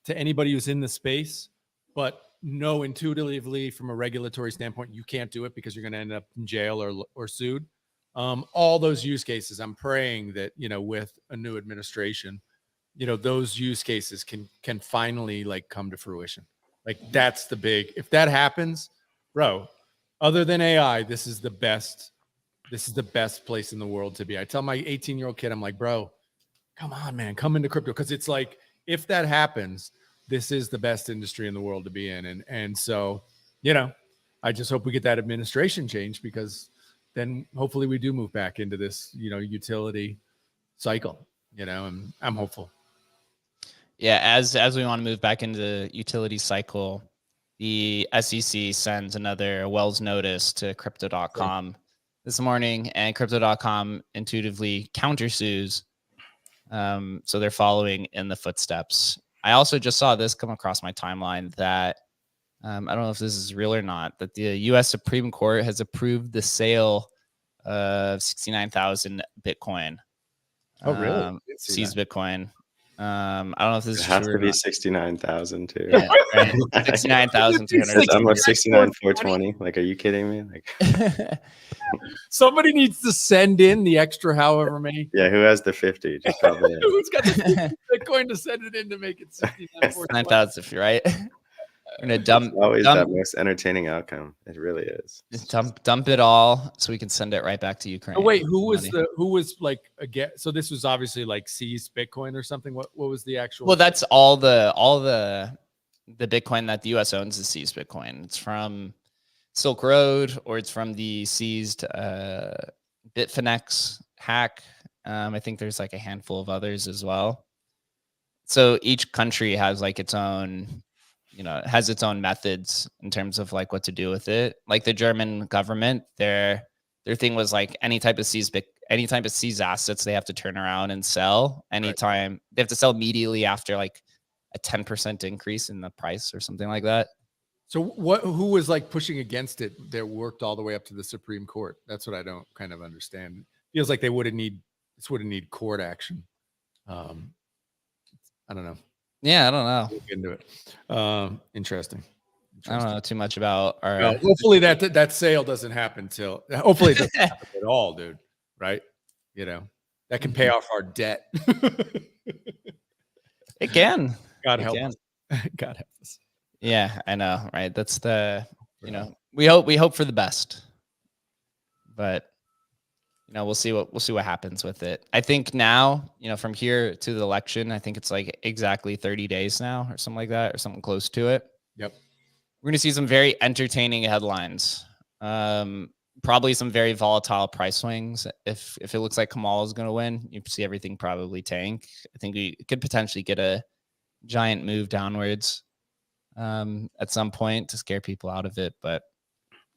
Speaker 2: to anybody who's in the space, but know intuitively from a regulatory standpoint, you can't do it because you're going to end up in jail or sued. All those use cases, I'm praying that, with a new administration, those use cases can finally like come to fruition. Like, that's the big, if that happens, bro, other than AI, this is the best place in the world to be. I tell my 18-year-old kid, I'm like, bro, come on, man, come into crypto. Cause it's like, if that happens, this is the best industry in the world to be in. And so, I just hope we get that administration change, because then hopefully we do move back into this, utility cycle, and I'm hopeful.
Speaker 1: Yeah. As we want to move back into the utility cycle, the SEC sends another Wells notice to crypto.com this morning, and crypto.com intuitively countersues. So they're following in the footsteps. I also just saw this come across my timeline that, I don't know if this is real or not, that the U.S. Supreme Court has approved the sale of 69,000 Bitcoin.
Speaker 2: Oh, really?
Speaker 1: Seized Bitcoin. I don't know if this is
Speaker 3: true. It has to be 69,000 too.
Speaker 1: Yeah, right. 69,200.
Speaker 3: It's almost 69,420. Like, are you kidding me? Like,
Speaker 2: somebody needs to send in the extra however many.
Speaker 3: Yeah, who has the 50? Just probably
Speaker 2: who's got the Bitcoin to send it in to make it
Speaker 1: 69,000, right? We're gonna dump.
Speaker 3: It's always that most entertaining outcome. It really is.
Speaker 1: Just dump it all so we can send it right back to Ukraine.
Speaker 2: Oh, wait, who was like again? So this was obviously like seized Bitcoin or something. What was the actual?
Speaker 1: Well, that's all the Bitcoin that the U.S. owns is seized Bitcoin. It's from Silk Road, or it's from the seized Bitfinex hack. I think there's like a handful of others as well. So each country has like its own has its own methods in terms of like what to do with it. Like the German government, their thing was like any type of seized assets, they have to turn around and sell anytime. They have to sell immediately after like a 10% increase in the price or something like that.
Speaker 2: So who was like pushing against it that worked all the way up to the Supreme Court? That's what I don't kind of understand. It feels like this wouldn't need court action. I don't know.
Speaker 1: Yeah, I don't know.
Speaker 2: Look into it. Interesting.
Speaker 1: I don't know too much about our.
Speaker 2: Well, hopefully that sale doesn't happen till. Hopefully it doesn't happen at all, dude. Right? That can pay off our debt.
Speaker 1: It can.
Speaker 2: God help us. God help us.
Speaker 1: Yeah, I know, right? That's we hope for the best, but we'll see what happens with it. I think now, from here to the election, I think it's like exactly 30 days now or something like that, or something close to it.
Speaker 2: Yep.
Speaker 1: We're going to see some very entertaining headlines. Probably some very volatile price swings. If it looks like Kamal is going to win, you see everything probably tank. I think we could potentially get a giant move downwards at some point to scare people out of it. But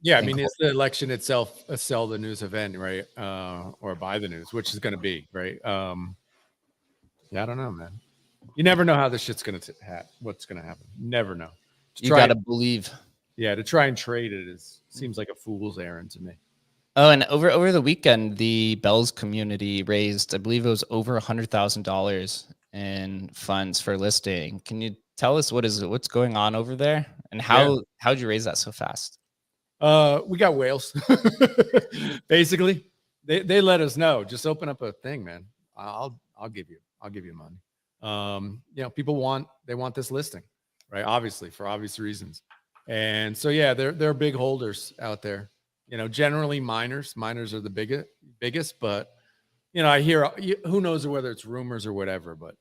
Speaker 2: yeah, I mean, it's the election itself a sell the news event, right? Or buy the news, which is going to be, right? Yeah, I don't know, man. You never know how this shit's going to what's going to happen. Never know.
Speaker 1: You got to believe.
Speaker 2: Yeah, to try and trade it seems like a fool's errand to me.
Speaker 1: Oh, and over the weekend, the Bells community raised, I believe it was over $100,000 in funds for listing. Can you tell us what's going on over there, and how'd you raise that so fast?
Speaker 2: We got whales. Basically, they let us know. Just open up a thing, man. I'll give you money. People want this listing, right? Obviously, for obvious reasons. And so yeah, they're big holders out there. Generally miners are the biggest, but I hear, who knows whether it's rumors or whatever, but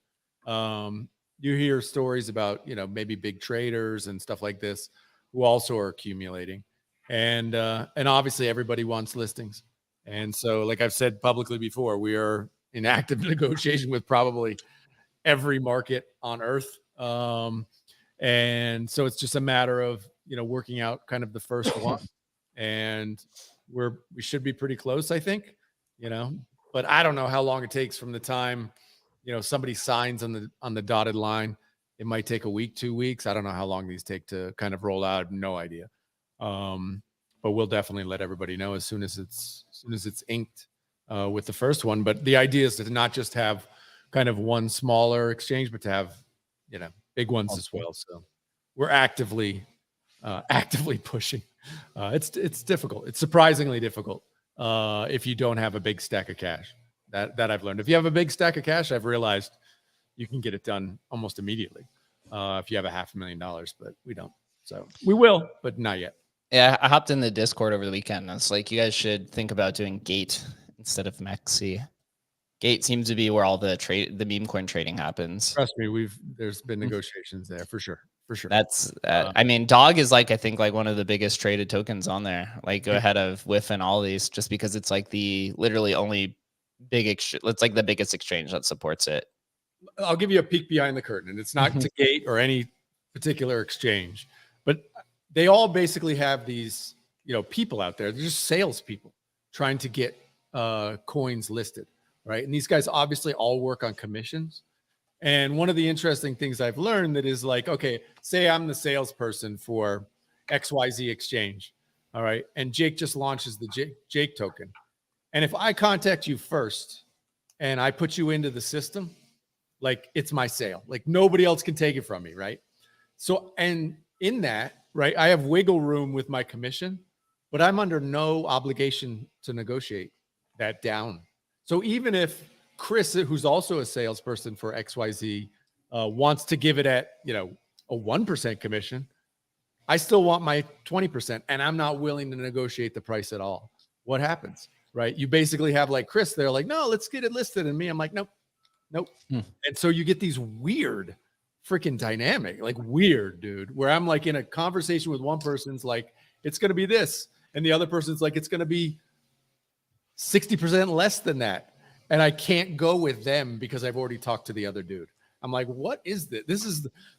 Speaker 2: you hear stories about maybe big traders and stuff like this who also are accumulating. And obviously everybody wants listings. And so, like I've said publicly before, we are in active negotiation with probably every market on earth. And so it's just a matter of, working out kind of the first one. And we should be pretty close, I think, but I don't know how long it takes from the time, somebody signs on the dotted line. It might take a week, 2 weeks. I don't know how long these take to kind of roll out. I have no idea. But we'll definitely let everybody know as soon as it's inked with the first one. But the idea is to not just have kind of one smaller exchange, but to have big ones as well. So we're actively pushing. It's difficult. It's surprisingly difficult if you don't have a big stack of cash. That I've learned. If you have a big stack of cash, I've realized you can get it done almost immediately if you have $500,000, but we don't. So we will, but not yet.
Speaker 1: Yeah, I hopped in the Discord over the weekend. And it's like, you guys should think about doing Gate instead of Mexi. Gate seems to be where all the meme coin trading happens.
Speaker 2: Trust me, there's been negotiations there for sure.
Speaker 1: That's I mean, Dog is like, I think like one of the biggest traded tokens on there, like go ahead of WIF and all these, just because it's like the literally only it's like the biggest exchange that supports it.
Speaker 2: I'll give you a peek behind the curtain, and it's not to Gate or any particular exchange, but they all basically have these, people out there. They're just salespeople trying to get coins listed, right? And these guys obviously all work on commissions. And one of the interesting things I've learned that is like, okay, say I'm the salesperson for XYZ exchange, all right, and Jake just launches the Jake token. And if I contact you first and I put you into the system, like it's my sale, like nobody else can take it from me, right? So, and in that, right, I have wiggle room with my commission, but I'm under no obligation to negotiate that down. So even if Chris, who's also a salesperson for XYZ, wants to give it at, a 1% commission, I still want my 20%, and I'm not willing to negotiate the price at all. What happens, right? You basically have like Chris, they're like, no, let's get it listed. And me, I'm like, nope. And so you get these weird freaking dynamic, like weird, dude, where I'm like in a conversation with one person's like, it's going to be this. And the other person's like, it's going to be 60% less than that. And I can't go with them because I've already talked to the other dude. I'm like, what is this?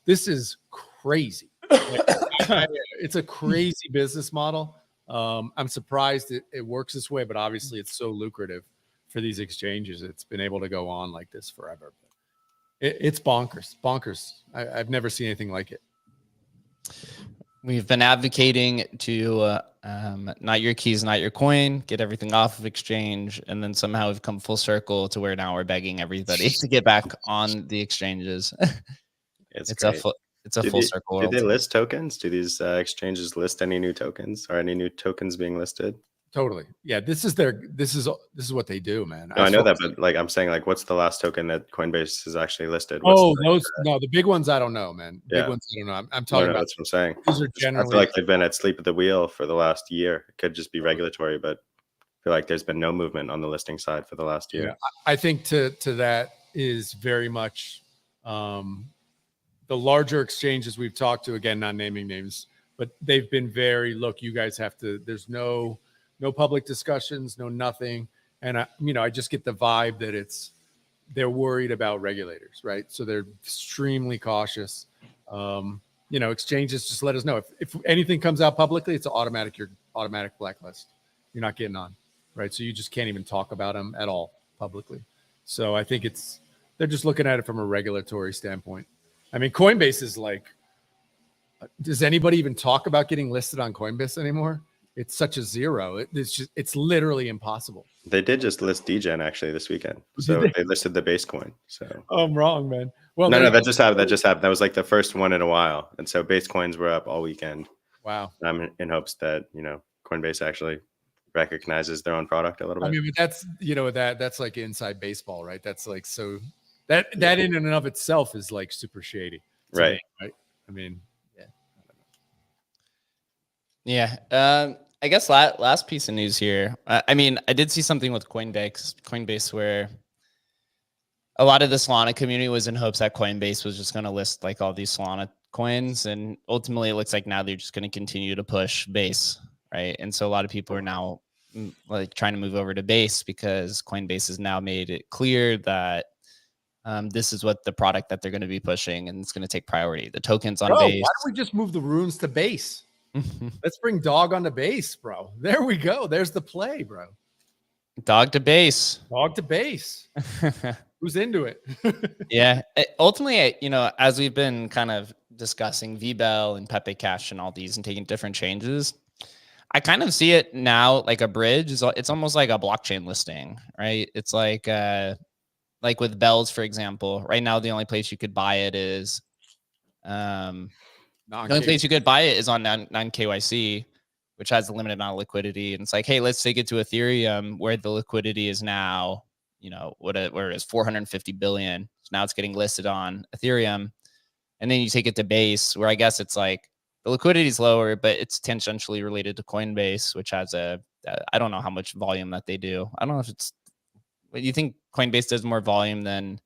Speaker 2: This is crazy. It's a crazy business model. I'm surprised it works this way, but obviously it's so lucrative for these exchanges. It's been able to go on like this forever. It's bonkers. I've never seen anything like it.
Speaker 1: We've been advocating to not your keys, not your coin, get everything off of exchange. And then somehow we've come full circle to where now we're begging everybody to get back on the exchanges. It's a full circle world.
Speaker 3: Do they list tokens? Do these exchanges list any new tokens? Are any new tokens being listed?
Speaker 2: Totally. Yeah. This is what they do, man.
Speaker 3: No, I know that, but like I'm saying, like, what's the last token that Coinbase has actually listed?
Speaker 2: The big ones I don't know, man. Big ones I don't know. I'm talking about.
Speaker 3: That's what I'm saying.
Speaker 2: These are generally.
Speaker 3: I feel like they've been at sleep at the wheel for the last year. It could just be regulatory, but I feel like there's been no movement on the listing side for the last year.
Speaker 2: Yeah, I think to that is very much the larger exchanges we've talked to, again, not naming names, but they've been very, look, you guys have to, there's no public discussions, no nothing. And I just get the vibe that they're worried about regulators, right? So they're extremely cautious. Exchanges just let us know if anything comes out publicly, it's your automatic blacklist. You're not getting on, right? So you just can't even talk about them at all publicly. So I think they're just looking at it from a regulatory standpoint. I mean, Coinbase is like, does anybody even talk about getting listed on Coinbase anymore? It's such a zero. It's literally impossible.
Speaker 3: They did just list DGen actually this weekend. So they listed the base coin. So
Speaker 2: I'm wrong, man. Well,
Speaker 3: no, that just happened. That was like the first one in a while. And so base coins were up all weekend.
Speaker 2: Wow.
Speaker 3: I'm in hopes that, Coinbase actually recognizes their own product a little bit.
Speaker 2: I mean, but that's like inside baseball, right? That's like, so that in and of itself is like super shady.
Speaker 3: Right.
Speaker 2: Right. I mean,
Speaker 1: yeah. I guess last piece of news here. I mean, I did see something with Coinbase where a lot of the Solana community was in hopes that Coinbase was just going to list like all these Solana coins. And ultimately it looks like now they're just going to continue to push Base, right? And so a lot of people are now like trying to move over to Base because Coinbase has now made it clear that this is what the product that they're going to be pushing, and it's going to take priority. The tokens on Base.
Speaker 2: Why don't we just move the runes to Base? Let's bring dog on the Base, bro. There we go. There's the play, bro.
Speaker 1: Dog to Base.
Speaker 2: Dog to Base. Who's into it?
Speaker 1: Yeah. Ultimately, as we've been kind of discussing VBell and Pepe Cash and all these and taking different changes, I kind of see it now like a bridge. It's almost like a blockchain listing, right? It's like with Bells, for example. Right now, the only place you could buy it is the only place you could buy it is on non-KYC, which has a limited amount of liquidity. And it's like, hey, let's take it to Ethereum where the liquidity is now, where it is 450 billion. So now it's getting listed on Ethereum. And then you take it to Base, where I guess it's like the liquidity is lower, but it's tangentially related to Coinbase, which has I don't know how much volume that they do. I don't know if you think Coinbase does more volume than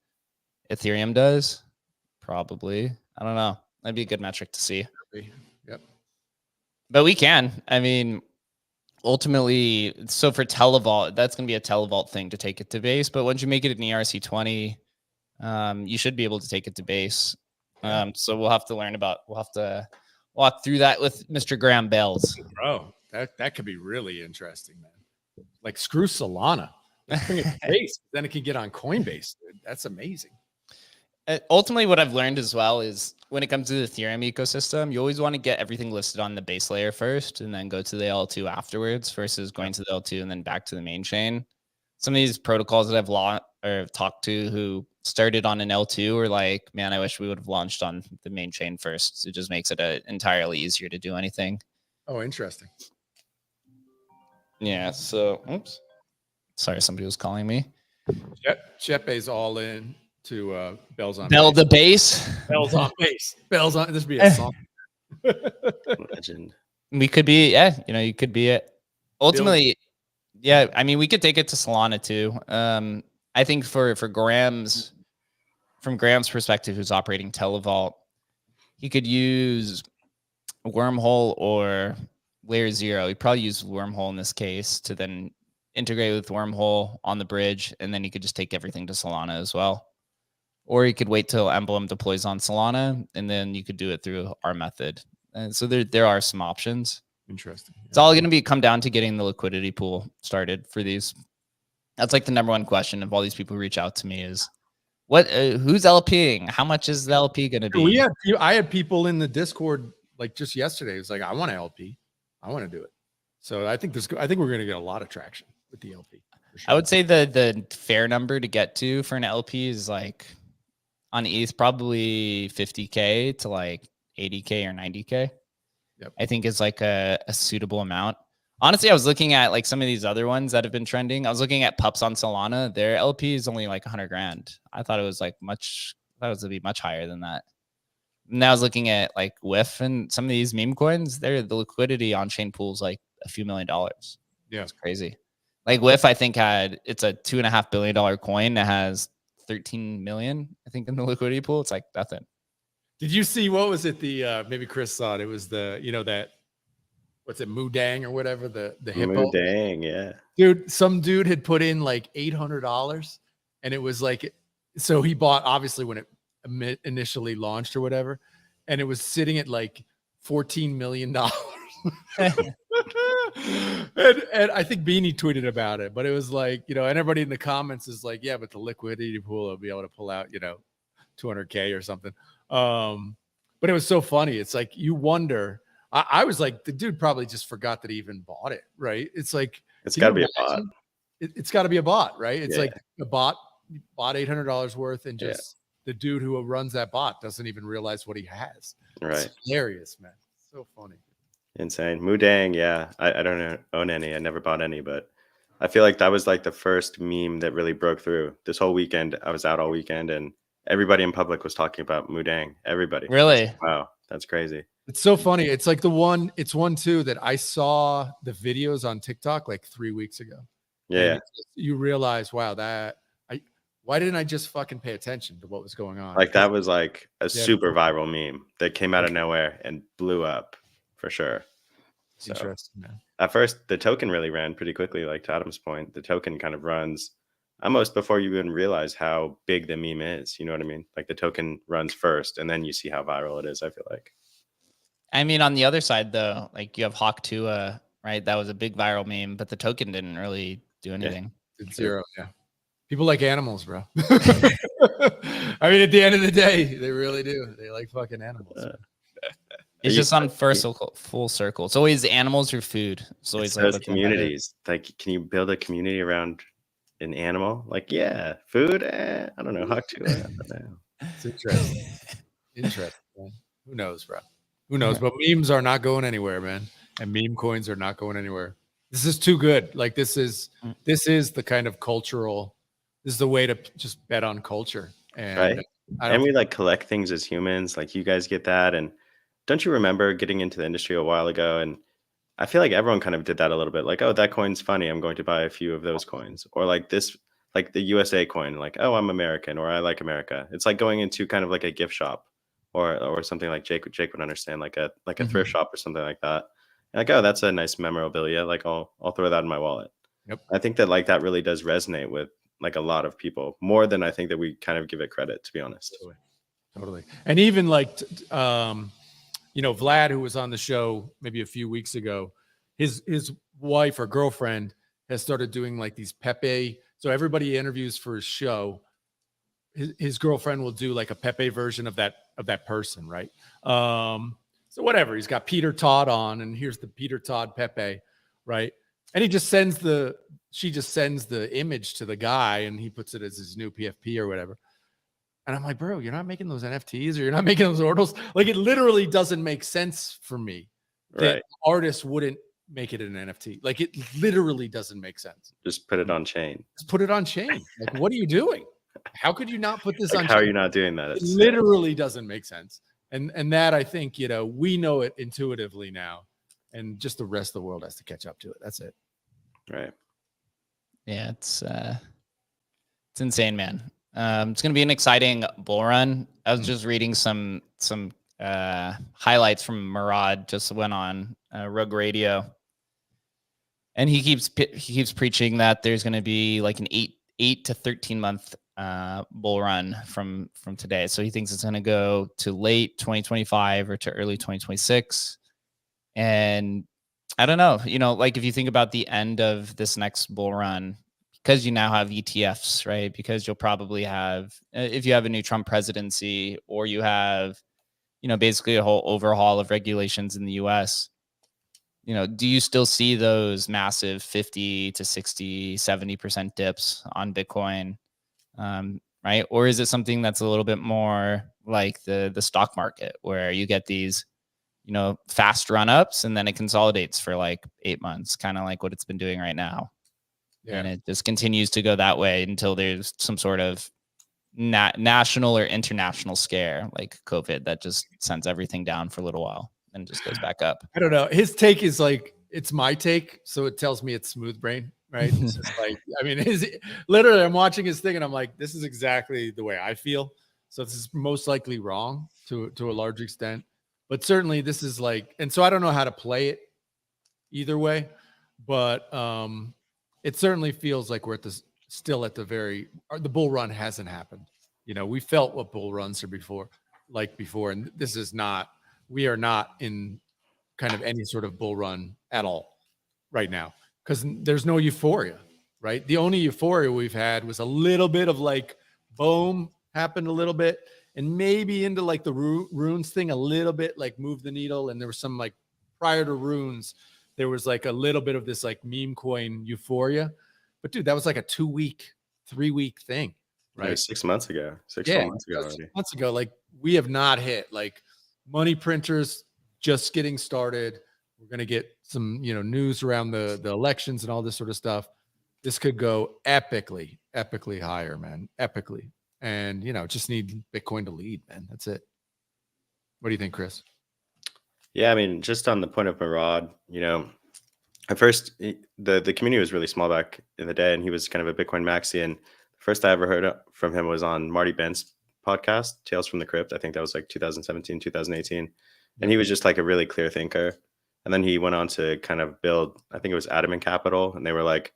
Speaker 1: Ethereum does? Probably. I don't know. That'd be a good metric to see.
Speaker 2: Yep.
Speaker 1: But we can. I mean, ultimately, so for Televault, that's going to be a Televault thing to take it to Base. But once you make it an ERC20, you should be able to take it to Base. So we'll have to walk through that with Mr. Graham Bells.
Speaker 2: Bro, that could be really interesting, man. Like, screw Solana. Let's bring it to Base. Then it can get on Coinbase. Dude. That's amazing.
Speaker 1: Ultimately, what I've learned as well is when it comes to the Ethereum ecosystem, you always want to get everything listed on the base layer first and then go to the L2 afterwards versus going to the L2 and then back to the main chain. Some of these protocols that I've talked to who started on an L2 are like, man, I wish we would have launched on the main chain first. It just makes it entirely easier to do anything.
Speaker 2: Oh, interesting.
Speaker 1: Yeah. So, oops. Sorry, somebody was calling me.
Speaker 2: Chepe's all in to Bells on
Speaker 1: Bell
Speaker 2: Base.
Speaker 1: the Base.
Speaker 2: Bells on Base. Bells on. This would be a song.
Speaker 3: Legend.
Speaker 1: We could be, you could be it. Ultimately, yeah. I mean, we could take it to Solana too. I think from Graham's perspective, who's operating Televault, he could use Wormhole or Layer 0. He'd probably use Wormhole in this case to then integrate with Wormhole on the bridge, and then he could just take everything to Solana as well. Or you could wait till Emblem deploys on Solana, and then you could do it through our method. And so there are some options.
Speaker 2: Interesting.
Speaker 1: It's all going to come down to getting the liquidity pool started for these. That's like the number one question of all these people who reach out to me is who's LPing? How much is the LP going to be?
Speaker 2: I had people in the Discord like just yesterday. It was like, I want to LP. I want to do it. So I think we're going to get a lot of traction with the LP. For sure.
Speaker 1: I would say the fair number to get to for an LP is like on ETH, probably 50K to like 80K or 90K.
Speaker 2: Yep.
Speaker 1: I think is like a suitable amount. Honestly, I was looking at like some of these other ones that have been trending. I was looking at Pups on Solana. Their LP is only like 100 grand. I thought it was like to be much higher than that. And I was looking at like WIF and some of these meme coins. The liquidity on chain pools like a few $1 million.
Speaker 2: Yeah,
Speaker 1: it's crazy. Like WIF, I think it's a $2.5 billion coin that has 13 million. I think in the liquidity pool, it's like nothing.
Speaker 2: Did you see what was it? Maybe Chris saw it. It was that what's it, Moodang or whatever, the hippo.
Speaker 3: Moodang, yeah.
Speaker 2: Dude, some dude had put in like $800 and it was like, so he bought obviously when it initially launched or whatever, and it was sitting at like $14 million. and I think Beanie tweeted about it, but it was like, and everybody in the comments is like, yeah, but the liquidity pool will be able to pull out, 200K or something. But it was so funny. It's like, you wonder, I was like, the dude probably just forgot that he even bought it, right? It's like,
Speaker 3: it's got to be a bot.
Speaker 2: It's got to be a bot, right? It's
Speaker 3: Yeah.
Speaker 2: like a bot bought $800 worth, and just the dude who runs that bot doesn't even realize what he has.
Speaker 3: Right.
Speaker 2: It's hilarious, man. So funny.
Speaker 3: Insane. Moodang, yeah. I don't own any. I never bought any, but I feel like that was like the first meme that really broke through. This whole weekend, I was out all weekend, and everybody in public was talking about Moodang. Everybody.
Speaker 1: Really?
Speaker 3: Wow, that's crazy.
Speaker 2: It's so funny. It's like it's one too that I saw the videos on TikTok like 3 weeks ago.
Speaker 3: Yeah.
Speaker 2: And you realize, wow, why didn't I just fucking pay attention to what was going on?
Speaker 3: Like that was like a super viral meme that came out of nowhere and blew up for sure. So,
Speaker 2: interesting, man.
Speaker 3: At first, the token really ran pretty quickly. Like to Adam's point, the token kind of runs almost before you even realize how big the meme is. You know what I mean? Like the token runs first, and then you see how viral it is, I feel like.
Speaker 1: I mean, on the other side, though, like you have Hawk Tua, right? That was a big viral meme, but the token didn't really do anything.
Speaker 2: It's zero, yeah. People like animals, bro. I mean, at the end of the day, they really do. They like fucking animals.
Speaker 1: It's just on full circle. It's always animals or food. It's always like
Speaker 3: those communities. Like, can you build a community around an animal? Like, yeah, food. I don't know. Hawk Tua. I don't know.
Speaker 2: It's interesting. Interesting. Man. Who knows, bro? Who knows? But memes are not going anywhere, man. And meme coins are not going anywhere. This is too good. Like this is the kind of cultural. This is the way to just bet on culture. And
Speaker 3: right. And we like collect things as humans. Like you guys get that. And don't you remember getting into the industry a while ago? And I feel like everyone kind of did that a little bit. Like, oh, that coin's funny. I'm going to buy a few of those coins. Or like this, like the USA coin. Like, oh, I'm American, or I like America. It's like going into kind of like a gift shop. Or something like Jake would understand, like a thrift shop or something like that. And like, oh, that's a nice memorabilia. Like I'll throw that in my wallet.
Speaker 2: Yep.
Speaker 3: I think that like that really does resonate with like a lot of people, more than I think that we kind of give it credit, to be honest.
Speaker 2: Totally. And even like Vlad, who was on the show maybe a few weeks ago, his wife or girlfriend has started doing like these Pepe. So everybody interviews for his show. His girlfriend will do like a Pepe version of that person, right? So whatever, he's got Peter Todd on, and here's the Peter Todd Pepe, right? And she just sends the image to the guy, and he puts it as his new PFP or whatever. And I'm like, bro, you're not making those NFTs, or you're not making those orders. Like it literally doesn't make sense for me that artists wouldn't make it an NFT. Like it literally doesn't make sense.
Speaker 3: Just put it on chain.
Speaker 2: Just put it on chain. Like, what are you doing? How could you not put this
Speaker 3: like
Speaker 2: on?
Speaker 3: How are you not doing that?
Speaker 2: It literally doesn't make sense. And that I think, we know it intuitively now, and just the rest of the world has to catch up to it. That's it.
Speaker 3: Right.
Speaker 1: Yeah, it's insane, man. It's gonna be an exciting bull run. I was just reading some highlights from Murad, just went on Rug Radio, and he keeps preaching that there's gonna be like an 8 to 13 month bull run from today. So he thinks it's going to go to late 2025 or to early 2026. And I don't know, like if you think about the end of this next bull run, because you now have ETFs, right? Because you'll probably have, if you have a new Trump presidency, or you have, basically a whole overhaul of regulations in the US, do you still see those massive 50 to 60, 70% dips on Bitcoin? Right? Or is it something that's a little bit more like the stock market, where you get these, fast run ups and then it consolidates for like 8 months, kind of like what it's been doing right now. Yeah. And it just continues to go that way until there's some sort of national or international scare like COVID that just sends everything down for a little while and just goes back up.
Speaker 2: I don't know. His take is like, it's my take, so it tells me it's smooth brain, right? It's just like, I mean, literally, I'm watching his thing and I'm like, this is exactly the way I feel. So this is most likely wrong to a large extent, but certainly this is like, and so I don't know how to play it either way, but it certainly feels like we're still at the bull run hasn't happened. We felt what bull runs are before, and this is not. We are not in kind of any sort of bull run at all right now, because there's no euphoria, right? The only euphoria we've had was a little bit of like boom happened a little bit, and maybe into like the runes thing a little bit, like moved the needle. And there was some like prior to runes, there was like a little bit of this like meme coin euphoria. But dude, that was like a 2-week, 3-week thing, right?
Speaker 3: 6 months ago, 4 months ago already.
Speaker 2: 6 months ago, like we have not hit like money printers just getting started. We're going to get some, news around the elections and all this sort of stuff. This could go epically higher, man. Epically. And, just need Bitcoin to lead, man. That's it. What do you think, Chris?
Speaker 3: Yeah, I mean, just on the point of Murad, at first the community was really small back in the day, and he was kind of a Bitcoin maxi. And the first I ever heard from him was on Marty Bent's podcast, Tales from the Crypt. I think that was like 2017, 2018. And he was just like a really clear thinker. And then he went on to kind of build, I think it was Adam and Capital, and they were like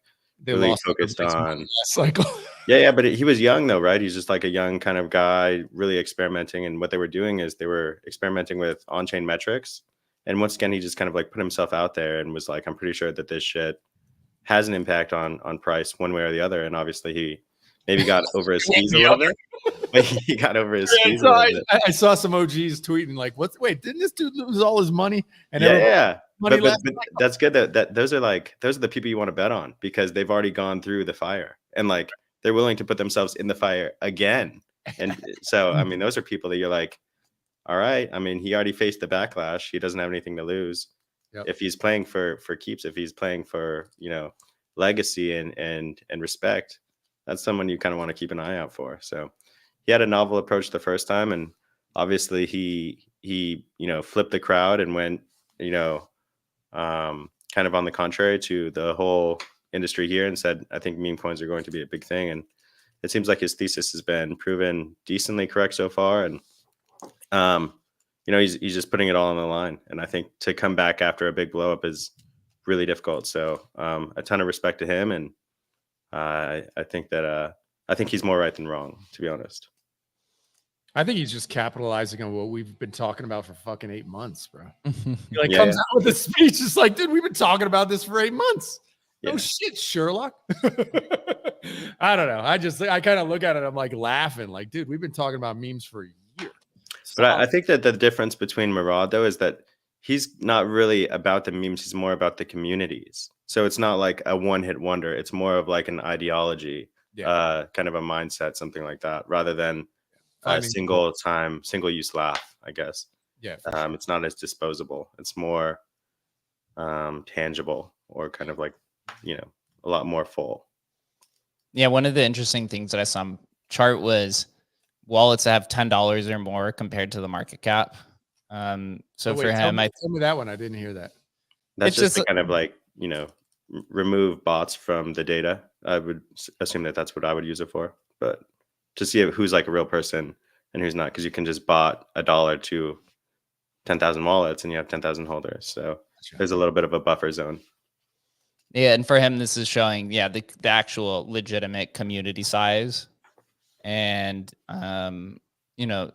Speaker 3: really focused on
Speaker 2: cycle.
Speaker 3: Yeah, but he was young though, right? He's just like a young kind of guy, really experimenting. And what they were doing is they were experimenting with on-chain metrics. And once again, he just kind of like put himself out there and was like, I'm pretty sure that this shit has an impact on price one way or the other. And obviously he maybe got over his skis a little bit. But he got over his skis a little bit.
Speaker 2: I saw some OGs tweeting like, wait, didn't this dude lose all his money? And
Speaker 3: yeah. But that's good that those are the people you want to bet on, because they've already gone through the fire and like they're willing to put themselves in the fire again. And so, I mean, those are people that you're like, all right. I mean, he already faced the backlash. He doesn't have anything to lose. Yep. If he's playing for keeps, if he's playing for, legacy and respect, that's someone you kind of want to keep an eye out for. So he had a novel approach the first time, and obviously he flipped the crowd and went, kind of on the contrary to the whole industry here, and said, I think meme coins are going to be a big thing. And it seems like his thesis has been proven decently correct so far. And, he's just putting it all on the line. And I think to come back after a big blow up is really difficult. So a ton of respect to him. And I think he's more right than wrong, to be honest.
Speaker 2: I think he's just capitalizing on what we've been talking about for fucking 8 months, bro. He comes out with a speech. It's like, dude, we've been talking about this for 8 months. Yeah. No shit, Sherlock. I don't know. I kind of look at it. I'm like laughing like, dude, we've been talking about memes for a year.
Speaker 3: But I think that the difference between Murad, though, is that he's not really about the memes. He's more about the communities. So it's not like a one-hit wonder. It's more of like an ideology, kind of a mindset, something like that, rather than a single-use laugh, I guess.
Speaker 2: Yeah.
Speaker 3: It's not as disposable. It's more tangible, or kind of like, a lot more full.
Speaker 1: Yeah. One of the interesting things that I saw on chart was wallets that have $10 or more compared to the market cap. So for him,
Speaker 2: tell me that one. I didn't hear that.
Speaker 3: That's just to kind of like, remove bots from the data. I would assume that that's what I would use it for, but to see who's like a real person and who's not, because you can just bot $1 to 10,000 wallets and you have 10,000 holders. So there's a little bit of a buffer zone.
Speaker 1: Yeah. And for him, this is showing, the actual legitimate community size. and you know,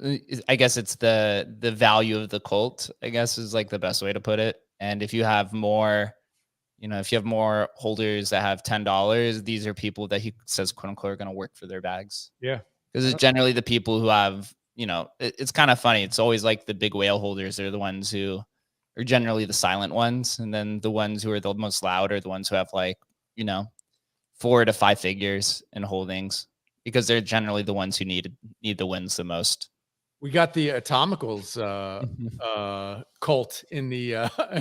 Speaker 1: I guess it's the value of the cult, I guess, is like the best way to put it. And if you have more, you know, if you have more holders that have $10, these are people that he says, quote unquote, are going to work for their bags.
Speaker 2: Yeah.
Speaker 1: Because it's generally the people who have, you know, it's kind of funny. It's always like the big whale holders. They're the ones who are generally the silent ones. And then the ones who are the most loud are the ones who have like, you know, 4 to 5 figures in holdings, because they're generally the ones who need the wins the most.
Speaker 2: We got the Atomicals cult in the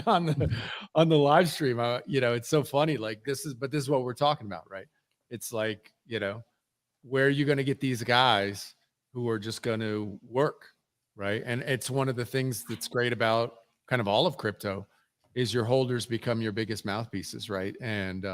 Speaker 2: on the live stream. You know, it's so funny. Like this is what we're talking about, right? It's like, you know, where are you going to get these guys who are just going to work, right? And it's one of the things that's great about kind of all of crypto is your holders become your biggest mouthpieces, right? And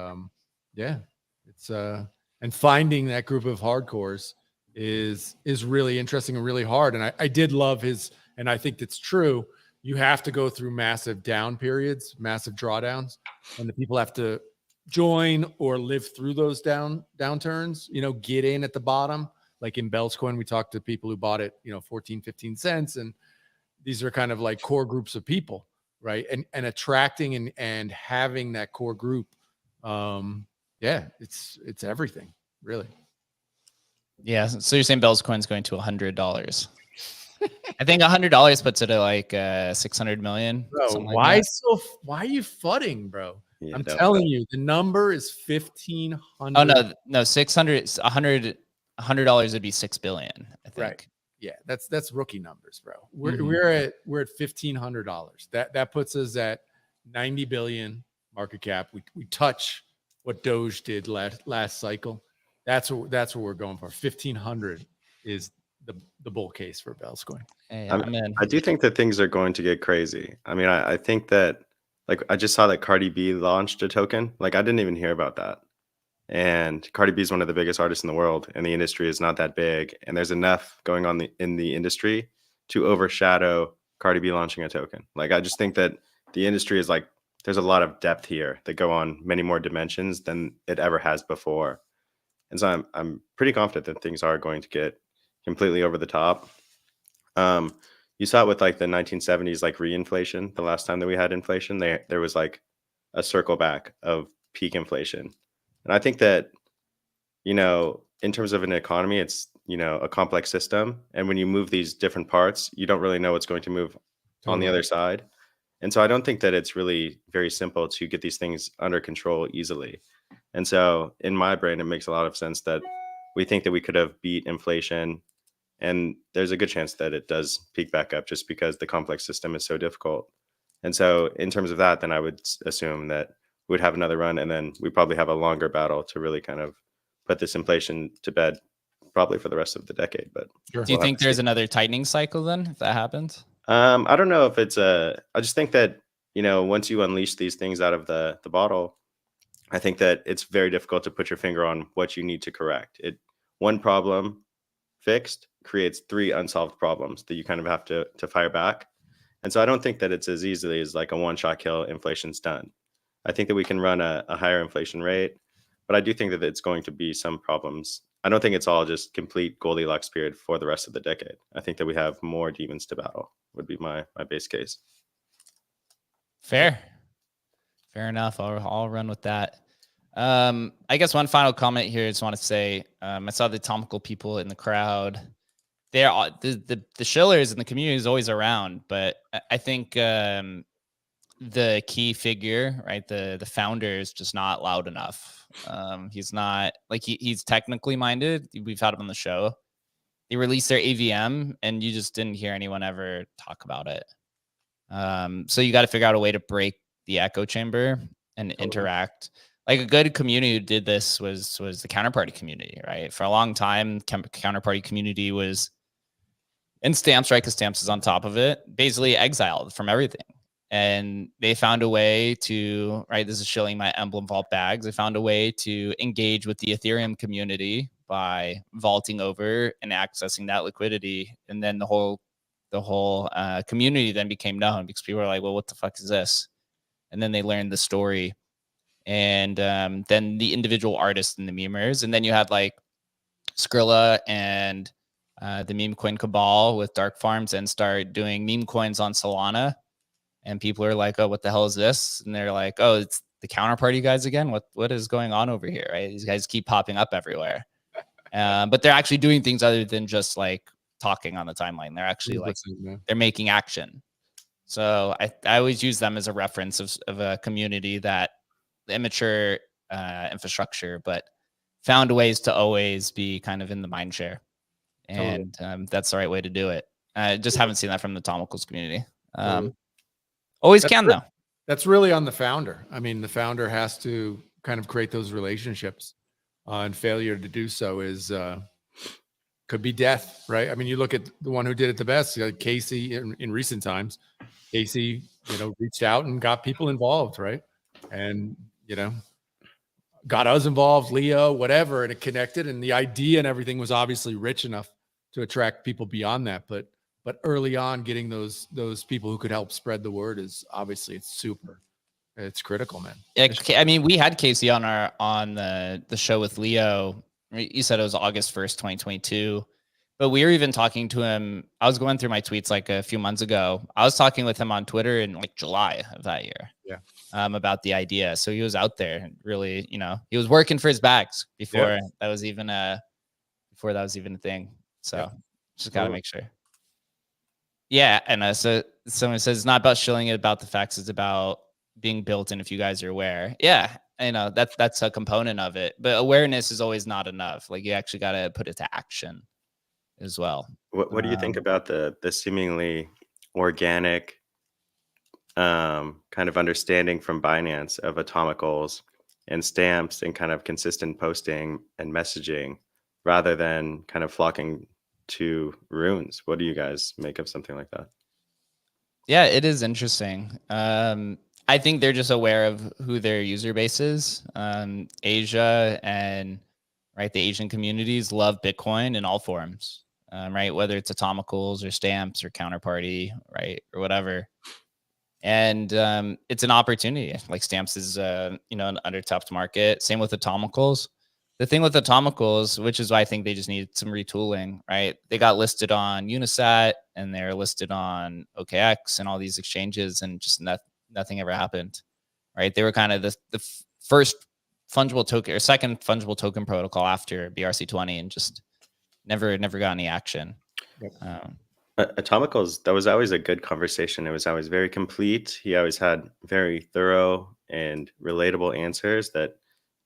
Speaker 2: yeah, it's and finding that group of hardcores is really interesting and really hard. And I did love his, and I think that's true. You have to go through massive down periods, massive drawdowns, and the people have to join or live through those downturns, you know, get in at the bottom. Like in Bell's Coin, we talked to people who bought it, you know, 14, 15 cents. And these are kind of like core groups of people, right? And attracting and having that core group. Yeah, it's everything, really.
Speaker 1: Yeah. So you're saying Bell's Coin's going to $100. I think $100 puts it at like 600 million.
Speaker 2: Bro,
Speaker 1: why
Speaker 2: are you fudding, bro?
Speaker 3: Yeah,
Speaker 2: I'm telling you, the number is 1,500.
Speaker 1: Oh no, 600, $100 would be 6 billion, I think.
Speaker 2: Right. Yeah, that's rookie numbers, bro. We're at $1,500. That puts us at 90 billion market cap. We touch what Doge did last cycle. That's what we're going for. 1,500 is the bull case for Bell's Coin.
Speaker 1: Hey,
Speaker 3: I do think that things are going to get crazy. I mean, I think that, like, I just saw that Cardi B launched a token. Like, I didn't even hear about that. And Cardi B is one of the biggest artists in the world, and the industry is not that big. And there's enough going on in the industry to overshadow Cardi B launching a token. Like, I just think that the industry is like, there's a lot of depth here that go on many more dimensions than it ever has before. And so I'm pretty confident that things are going to get completely over the top. You saw it with like the 1970s, like reinflation. The last time that we had inflation, there was like a circle back of peak inflation. And I think that, you know, in terms of an economy, it's, you know, a complex system. And when you move these different parts, you don't really know what's going to move on the other side. And so I don't think that it's really very simple to get these things under control easily. And so in my brain, it makes a lot of sense that we think that we could have beat inflation. And there's a good chance that it does peak back up just because the complex system is so difficult. And so in terms of that, then I would assume that we'd have another run, and then we probably have a longer battle to really kind of put this inflation to bed, probably for the rest of the decade. But
Speaker 1: do you think there's another tightening cycle then if that happens?
Speaker 3: I don't know if it's I just think that, you know, once you unleash these things out of the bottle, I think that it's very difficult to put your finger on what you need to correct. One problem fixed creates 3 unsolved problems that you kind of have to fire back. And so I don't think that it's as easily as like a one-shot kill, inflation's done. I think that we can run a higher inflation rate, but I do think that it's going to be some problems. I don't think it's all just complete Goldilocks period for the rest of the decade. I think that we have more demons to battle, would be my base case.
Speaker 1: Fair enough. I'll run with that. I guess one final comment here. I just want to say, I saw the Atomical people in the crowd. They're the shillers in the community is always around, but I think the key figure, right, the founder is just not loud enough. He's not like he's technically minded. We've had him on the show. They released their AVM, and you just didn't hear anyone ever talk about it. So you got to figure out a way to break the echo chamber and interact. Like a good community who did this was the counterparty community, right? For a long time, counterparty community was in Stamps, right? Because Stamps is on top of it, basically exiled from everything. And they found a way to, right? This is shilling my Emblem vault bags. They found a way to engage with the Ethereum community by vaulting over and accessing that liquidity. And then the whole community then became known because people were like, well, what the fuck is this? And then they learned the story. And then the individual artists and the memers. And then you had like Skrilla and the meme coin cabal with dark farms and start doing meme coins on Solana. And people are like, oh, what the hell is this? And they're like, oh, it's the counterparty guys again. What is going on over here? Right? These guys keep popping up everywhere. But they're actually doing things other than just like talking on the timeline. They're actually like, they're making action. So I always use them as a reference of a community that immature infrastructure, but found ways to always be kind of in the mind share. And that's the right way to do it. I just haven't seen that from the Atomicals community. Always can, though.
Speaker 2: That's really on the founder. I mean, the founder has to kind of create those relationships, and failure to do so is could be death, right? I mean, you look at the one who did it the best, like Casey in recent times. Casey, reached out and got people involved, right? And, got us involved, Leo, whatever, and it connected. And the idea and everything was obviously rich enough to attract people beyond that. But early on, getting those people who could help spread the word is obviously it's critical, man.
Speaker 1: Yeah, I mean, we had Casey on the show with Leo. You said it was August 1st, 2022. But we were even talking to him. I was going through my tweets like a few months ago. I was talking with him on Twitter in like July of that year.
Speaker 2: Yeah.
Speaker 1: About the idea. So he was out there and really, he was working for his bags before that was even a thing. So just got to make sure. Yeah. And so someone says it's not about shilling it about the facts. It's about being built in if you guys are aware. Yeah. That's a component of it. But awareness is always not enough. Like you actually got to put it to action as well.
Speaker 3: What do you think about the seemingly organic kind of understanding from Binance of Atomicals and stamps and kind of consistent posting and messaging rather than kind of flocking to runes? What do you guys make of something like that?
Speaker 1: Yeah, it is interesting. I think they're just aware of who their user base is. Asia and the Asian communities love Bitcoin in all forms. Right, whether it's Atomicals or stamps or counterparty, right, or whatever. And it's an opportunity. Like stamps is an undertapped market. Same with Atomicals. The thing with Atomicals, which is why I think they just need some retooling, right? They got listed on Unisat and they're listed on OKX and all these exchanges, and just nothing ever happened, right? They were kind of the first fungible token or second fungible token protocol after BRC20, and just never got any action.
Speaker 3: Atomicals, that was always a good conversation. It was always very complete. He always had very thorough and relatable answers that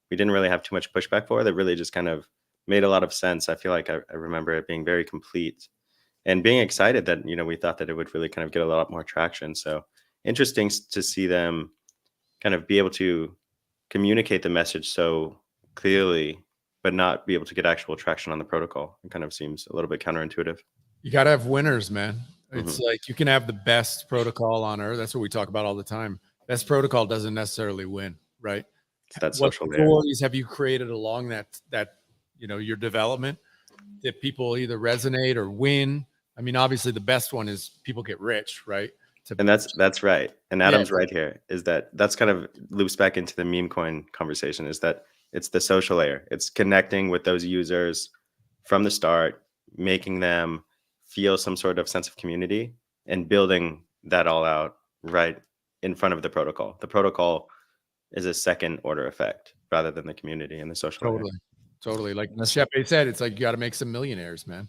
Speaker 3: we didn't really have too much pushback for. That really just kind of made a lot of sense. I feel like I remember it being very complete and being excited that, we thought that it would really kind of get a lot more traction. So interesting to see them kind of be able to communicate the message so clearly, but not be able to get actual traction on the protocol. It kind of seems a little bit counterintuitive.
Speaker 2: You got to have winners, man. It's like you can have the best protocol on earth. That's what we talk about all the time. Best protocol doesn't necessarily win, right?
Speaker 3: That social layer.
Speaker 2: What stories have you created along that your development that people either resonate or win? I mean, obviously the best one is people get rich, right?
Speaker 3: And that's right. And Adam's right here is that's kind of loops back into the meme coin conversation, is that it's the social layer. It's connecting with those users from the start, making them feel some sort of sense of community and building that all out right in front of the protocol. The protocol is a second order effect rather than the community and the social layer.
Speaker 2: Totally. Like Shepe said, it's like you got to make some millionaires, man.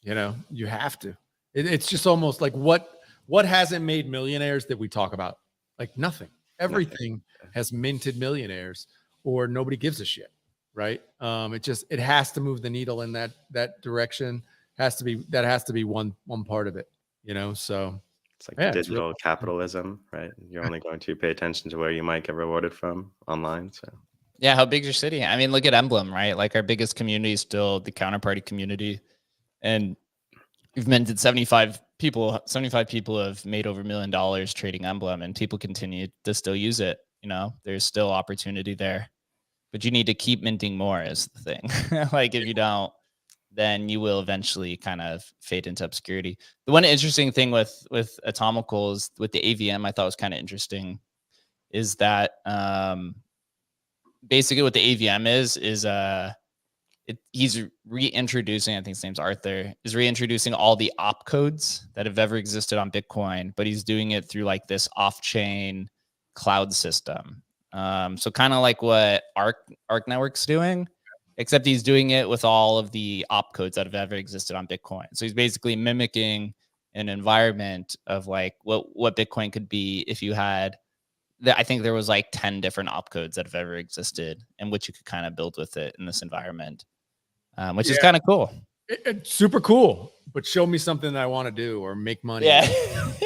Speaker 2: You have to. It's just almost like what hasn't made millionaires that we talk about? Like nothing. Everything has minted millionaires, or nobody gives a shit, right? It has to move the needle in that direction. That has to be one part of it, so
Speaker 3: it's like digital capitalism, right? You're only going to pay attention to where you might get rewarded from online. So
Speaker 1: yeah, how big is your city? I mean, look at Emblem, right? Like our biggest community is still the counterparty community, and we've minted 75 people. 75 people have made over $1 million trading Emblem, and people continue to still use it. There's still opportunity there, but you need to keep minting more is the thing. Like if you don't, then you will eventually kind of fade into obscurity. The one interesting thing with Atomicals, with the AVM, I thought was kind of interesting, is that basically what the AVM is he's reintroducing, I think his name's Arthur, is reintroducing all the opcodes that have ever existed on Bitcoin, but he's doing it through like this off-chain cloud system. So kind of like what Arc Network's doing, except he's doing it with all of the opcodes that have ever existed on Bitcoin. So he's basically mimicking an environment of like what Bitcoin could be if you had I think there was like 10 different opcodes that have ever existed and which you could kind of build with it in this environment, which is kind of cool.
Speaker 2: It's super cool, but show me something that I want to do or make money.
Speaker 1: Yeah.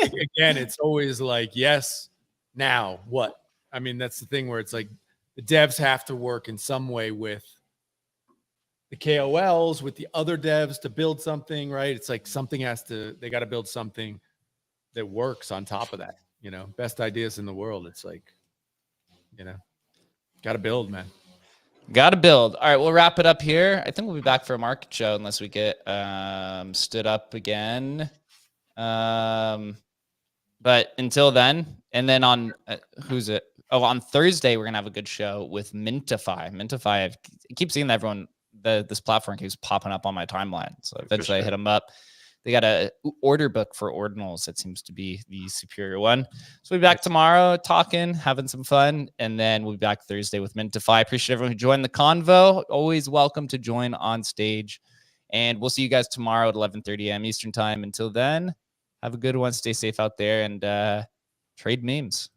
Speaker 2: Again, it's always like, yes, now what? I mean, that's the thing where it's like the devs have to work in some way with the KOLs, with the other devs to build something, right? It's like something they got to build something that works on top of that. You know, best ideas in the world. It's like, you know, got to build, man.
Speaker 1: Got to build. All right, we'll wrap it up here. I think we'll be back for a market show unless we get stood up again. But until then, and then on who's it? Oh, on Thursday we're gonna have a good show with NFTFi. NFTFi, I keep seeing everyone. This platform keeps popping up on my timeline, so eventually I hit them up. They got a order book for ordinals that seems to be the superior one. So we'll be back tomorrow talking, having some fun, and then we'll be back Thursday with NFTFi. Appreciate everyone who joined the convo. Always welcome to join on stage. And we'll see you guys tomorrow at 11:30 a.m. Eastern time. Until then, have a good one. Stay safe out there and trade memes.